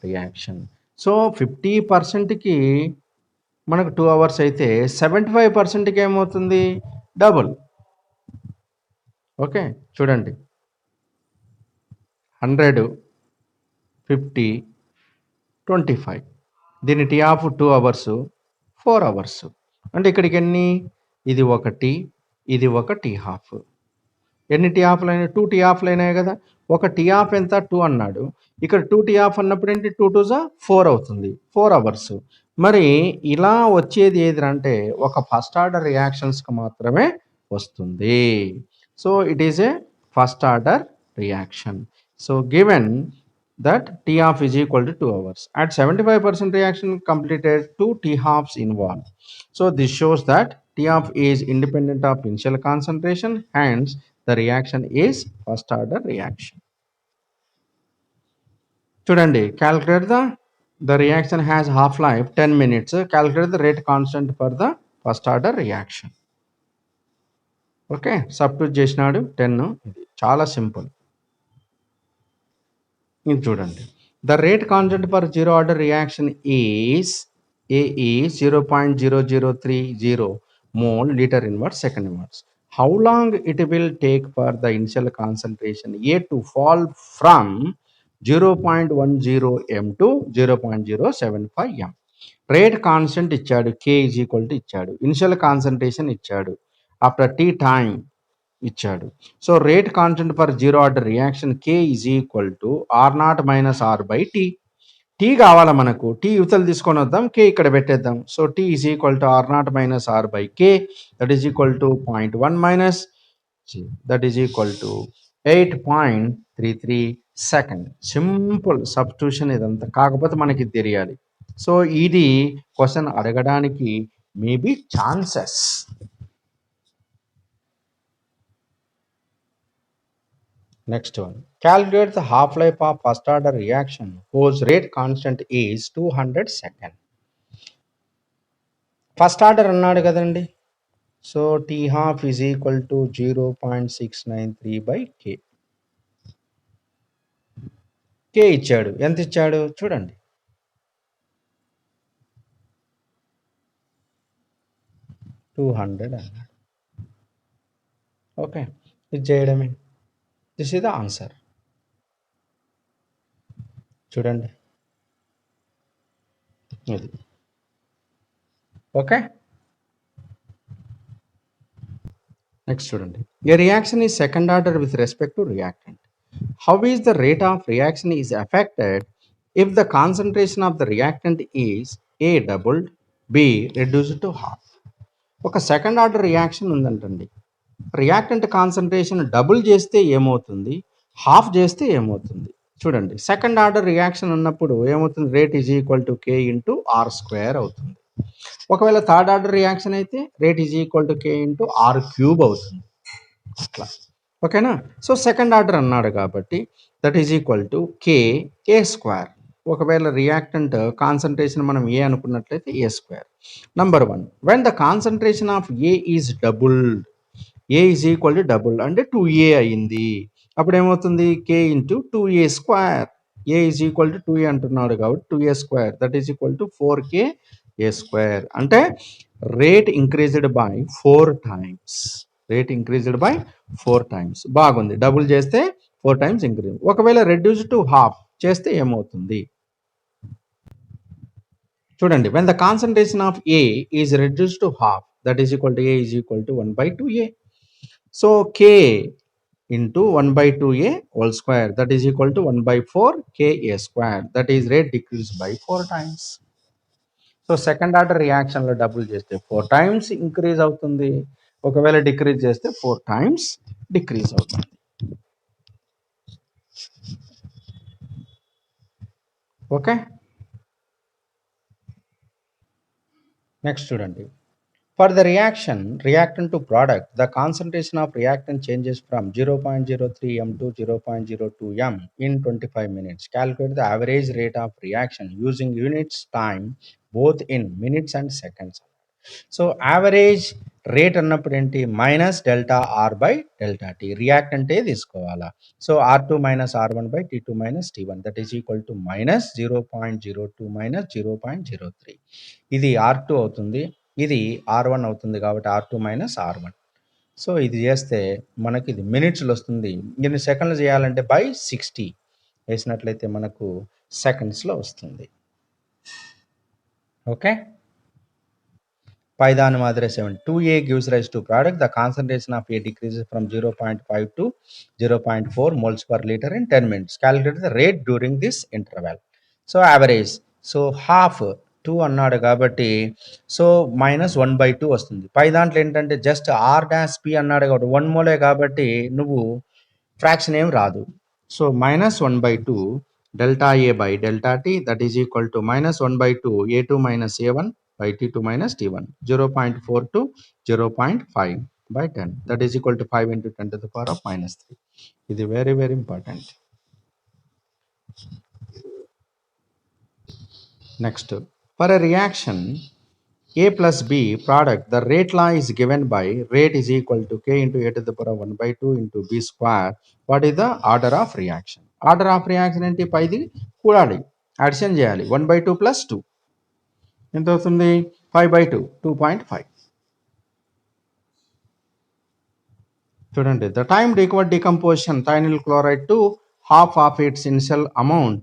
reaction? So 50%కి మనకు 2 hours అయితే 75%కి ఏమవుతుంది double. Okay చూడండి 100 50 25 దీని tea of 2 hours 4 hours అంటే ఇక్కడికి ఎన్ని ఇది ఒకటి ఇది ఒక టీ హాఫ్. ఎన్ని టీ హాఫ్లు అయినాయి 2 టీ హాఫ్లు అయినాయి కదా. ఒక టీ హాఫ్ ఎంత 2 అన్నాడు, ఇక్కడ 2 టీ హాఫ్ అన్నప్పుడు ఏంటి 2 2 జా 4 అవుతుంది 4 అవర్స్. మరి ఇలా వచ్చేది ఏది అంటే ఒక ఫస్ట్ ఆర్డర్ రియాక్షన్స్కి మాత్రమే వస్తుంది. So it is a first order reaction. So given that T half is equal to 2 hours. At 75% reaction completed, 2 T halves involved. So this shows that T half is independent of initial concentration, hence the reaction is first order reaction. Chudandi, calculate the reaction has half life 10 minutes. Calculate the rate constant for the first order reaction. Okay, substitute చేసినాడు 10. చాలా simple. ఇది చూడండి, the rate constant for zero order reaction is a is 0.0030 mole liter inverse second inverse. How long it will take for the initial concentration A to fall from 0.10 m to 0.075 m. Rate constant ఇచ్చాడు, K is equal to ఇచ్చాడు, initial concentration ఇచ్చాడు, after t time ఇచ్చాడు. So rate constant for zero order reaction K is equal to R0 minus R by t. T కావాలా మనకు, t యువతలు తీసుకొని వద్దాం, K ఇక్కడ పెట్టేద్దాం. So T is equal to R0 minus R by K, that is equal to 0.1 minus that is equal to 8.33 second. Simple substitution ఇదంతా, కాకపోతే మనకి తెలియాలి. సో ఇది క్వశ్చన్ అడగడానికి maybe chances. Next one, calculate the half-life of first order reaction whose rate constant is 200 second. First order అన్నాడు కదండి. So T half is equal to 0.693 by K. K ఇచ్చాడు, ఎంత ఇచ్చాడు చూడండి, 200 అన్నాడు. ఓకే, ఇది చేయడమే. This is the answer. చూడండి ఇది. ఓకే, నెక్స్ట్ చూడండి, a reaction is second order with respect to reactant. How is the rate of reaction is affected if the concentration of the reactant is A doubled B reduced to half. ఒక second order reaction ఉందంటండి, reactant concentration double చేస్తే ఏమవుతుంది, half చేస్తే ఏమవుతుంది చూడండి. Second order reaction ఉన్నప్పుడు ఏమవుతుంది, rate is equal to K into R square అవుతుంది. ఒకవేళ థర్డ్ ఆర్డర్ రియాక్షన్ అయితే rate is equal to K into R cube అవుతుంది. అట్లా ఓకేనా. సో సెకండ్ ఆర్డర్ అన్నాడు కాబట్టి that is equal to K A square. ఒకవేళ రియాక్టెంట్ కాన్సన్ట్రేషన్ మనం ఏ అనుకున్నట్లయితే A square. Number 1, when the concentration of A is doubled, A is equal to double అంటే 2A అయింది, అప్పుడు ఏమవుతుంది K into 2A square. A is equal to 2A అంటున్నాడు కాబట్టి 2A square that is equal to 4K A square. అంటే rate increased by 4 times. Rate increased by 4 times. బాగుంది, double చేస్తే 4 times increase. ఒకవేళ రెడ్యూస్ టు హాఫ్ చేస్తే ఏమవుతుంది చూడండి, when the concentration of A is reduce to half that is equal to A is equal to 1/2A. So K into 1/2A whole square that is equal to 1/4 Ka square, that is rate decreased by 4 times. So second order reaction లో double చేస్తే 4 times increase అవుతుంది, ఒకవేళ decrease చేస్తే 4 times decrease అవుతుంది. Okay, next చూడండి, for the reaction reactant to product, the concentration of reactant changes from 0.03 m to 0.02 m in 25 minutes. Calculate the average rate of reaction using units time both in minutes and seconds. So average rate అన్నప్పుడు ఏంటి minus delta R by delta T రియాక్టెంటే తీసుకోవాలా. So R2 minus R1 by T2 minus T1 that is equal to minus 0.02 minus 0.03. ఇది R2 అవుతుంది, ఇది R1 అవుతుంది కాబట్టి R2 minus R1. So ఇది చేస్తే మనకి ఇది మినిట్స్లో వస్తుంది. దీన్ని సెకండ్లు చేయాలంటే బై 60 వేసినట్లయితే మనకు సెకండ్స్లో వస్తుంది. ఓకే, పైదాని మాదిరే 7 2A gives rise to product. The concentration of A decreases from 0.5 to 0.4 moles per liter in 10 minutes. Calculate the rate during this interval. So average, so half 2 అన్నాడు కాబట్టి సో మైనస్ 1/2 వస్తుంది. పై దాంట్లో ఏంటంటే జస్ట్ R-P అన్నాడు కాబట్టి 1 మోలే కాబట్టి నువ్వు fraction ఏం రాదు. So minus 1/2 delta A by delta T that is equal to minus 1/2 A2 minus A1 by T2 minus T1, 0.4 to 0.5 by 10 that is equal to 5 into 10 to the power of minus 3. This is very very important. Next, for a reaction A plus B product, the rate law is given by rate is equal to K into A to the power of 1/2 into B square. What is the order of reaction? Order of reaction అంటే పైది కూడాలి, addition చేయాలి. 1/2 plus 2 ఎంత అవుతుంది 5/2 2.5. చూడండి, the time required decomposition thionyl chloride to half of its initial amount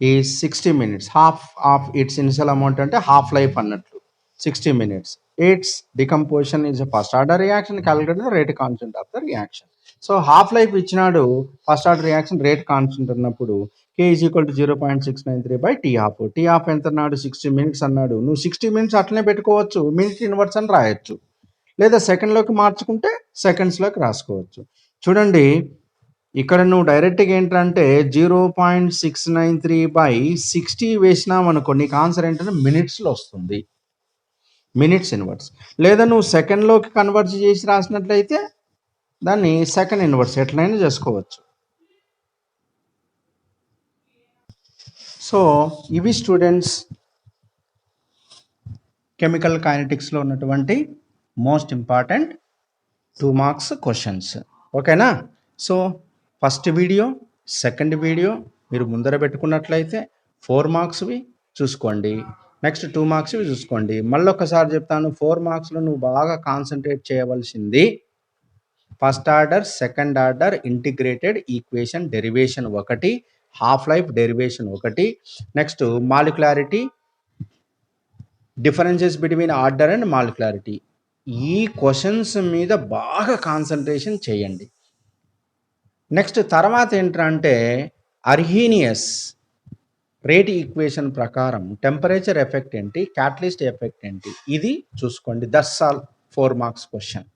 is 60 minutes. Half of its initial amount అంటే half life అన్నట్లు 60 minutes. Its decomposition is first order reaction. Calculate the rate constant of the reaction. So half life ఇచ్చినాడు, first order reaction rate constant అన్నప్పుడు K is equal to 0.693 by T half. T half ఎంత అన్నాడు 60 minutes అన్నాడు. నువ్వు 60 minutes అట్లనే పెట్టుకోవచ్చు, minute inverse అని రాయొచ్చు, లేదా సెకండ్లోకి మార్చుకుంటే సెకండ్స్లోకి రాసుకోవచ్చు. చూడండి, ఇక్కడ నువ్వు డైరెక్ట్గా ఏంటంటే 0.693 బై 60 వేసినాం అనుకో, నీకు ఆన్సర్ ఏంటంటే మినిట్స్లో వస్తుంది, మినిట్స్ ఇన్వర్స్. లేదా నువ్వు సెకండ్లోకి కన్వర్ట్ చేసి రాసినట్లయితే దాన్ని సెకండ్ ఇన్వర్స్ ఎట్లయినా చేసుకోవచ్చు. సో ఇవి స్టూడెంట్స్ కెమికల్ కైనెటిక్స్లో ఉన్నటువంటి మోస్ట్ ఇంపార్టెంట్ 2 marks క్వశ్చన్స్. ఓకేనా? So first video, second video మీరు ముందర పెట్టుకున్నట్లయితే 4 marksవి చూసుకోండి, నెక్స్ట్ 2 marksవి చూసుకోండి. మళ్ళీ ఒకసారి చెప్తాను, 4 marksలో నువ్వు బాగా కాన్సన్ట్రేట్ చేయవలసింది first order, second order integrated equation derivation ఒకటి, హాఫ్ లైఫ్ డెరివేషన్ ఒకటి, next molecularity, differences between order and molecularity. ఈ క్వశ్చన్స్ మీద బాగా కాన్సన్ట్రేషన్ చేయండి. నెక్స్ట్ తర్వాత ఏంటంటే అర్హీనియస్ రేట్ ఈక్వేషన్ ప్రకారం టెంపరేచర్ ఎఫెక్ట్ ఏంటి, క్యాటలిస్ట్ ఎఫెక్ట్ ఏంటి, ఇది చూసుకోండి. That's all 4 marks question.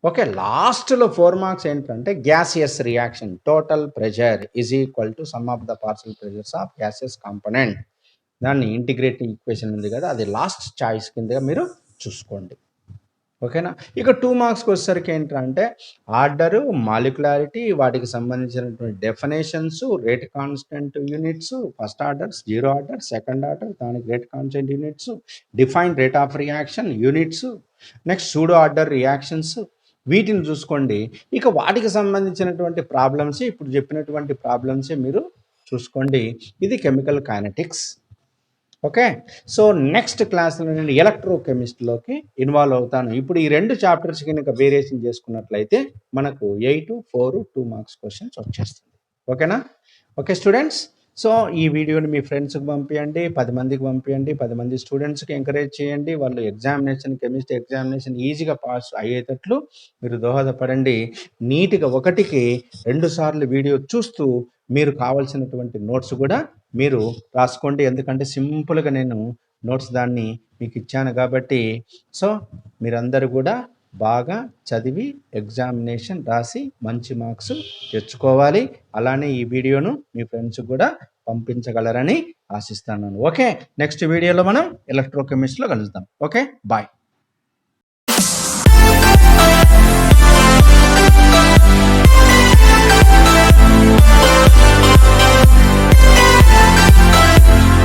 Okay, లాస్ట్లో 4 marks ఏంటంటే gaseous reaction total pressure is equal to sum of the partial pressures of gaseous component. దాన్ని ఇంటిగ్రేటింగ్ ఈక్వేషన్ ఉంది కదా, అది లాస్ట్ చాయిస్ కిందగా మీరు చూసుకోండి. ఓకేనా? ఇక 2 marks వచ్చేసరికి ఏంటంటే ఆర్డరు, మాలిక్యులారిటీ, వాటికి సంబంధించినటువంటి definitions, rate constant units, first orders, zero order, second order, దానికి rate constant units, define rate of reaction units, next pseudo order reactions, వీటిని చూసుకోండి. ఇక వాటికి సంబంధించినటువంటి ప్రాబ్లమ్స్, ఇప్పుడు చెప్పినటువంటి ప్రాబ్లమ్సే మీరు చూసుకోండి. ఇది chemical kinetics. Okay, so next క్లాస్లో నేను ఎలక్ట్రోకెమిస్ట్రీలోకి ఇన్వాల్వ్ అవుతాను. ఇప్పుడు ఈ 2 చాప్టర్స్ కనుక వేరియేషన్ చేసుకున్నట్లయితే మనకు 8, 4, 2 marks క్వశ్చన్స్ వచ్చేస్తుంది. ఓకేనా? ఓకే స్టూడెంట్స్, సో ఈ వీడియోని మీ ఫ్రెండ్స్కి పంపించండి, 10 మందికి పంపించండి, 10 మంది స్టూడెంట్స్కి ఎంకరేజ్ చేయండి. వాళ్ళు ఎగ్జామినేషన్, కెమిస్ట్రీ ఎగ్జామినేషన్ ఈజీగా పాస్ అయ్యేటట్లు మీరు దోహదపడండి. నీట్గా 1కి 2 సార్లు వీడియో చూస్తూ మీరు కావాల్సినటువంటి నోట్స్ కూడా మీరు రాసుకోండి. ఎందుకంటే సింపుల్గా నేను నోట్స్ దాన్ని మీకు ఇచ్చాను కాబట్టి. సో మీరందరూ కూడా బాగా చదివి ఎగ్జామినేషన్ రాసి మంచి మార్క్స్ తెచ్చుకోవాలి. అలానే ఈ వీడియోను మీ ఫ్రెండ్స్కి కూడా పంపించగలరని ఆశిస్తున్నాను. ఓకే, నెక్స్ట్ వీడియోలో మనం ఎలక్ట్రోకెమిస్ట్రీలో కలుద్దాం. Okay, bye.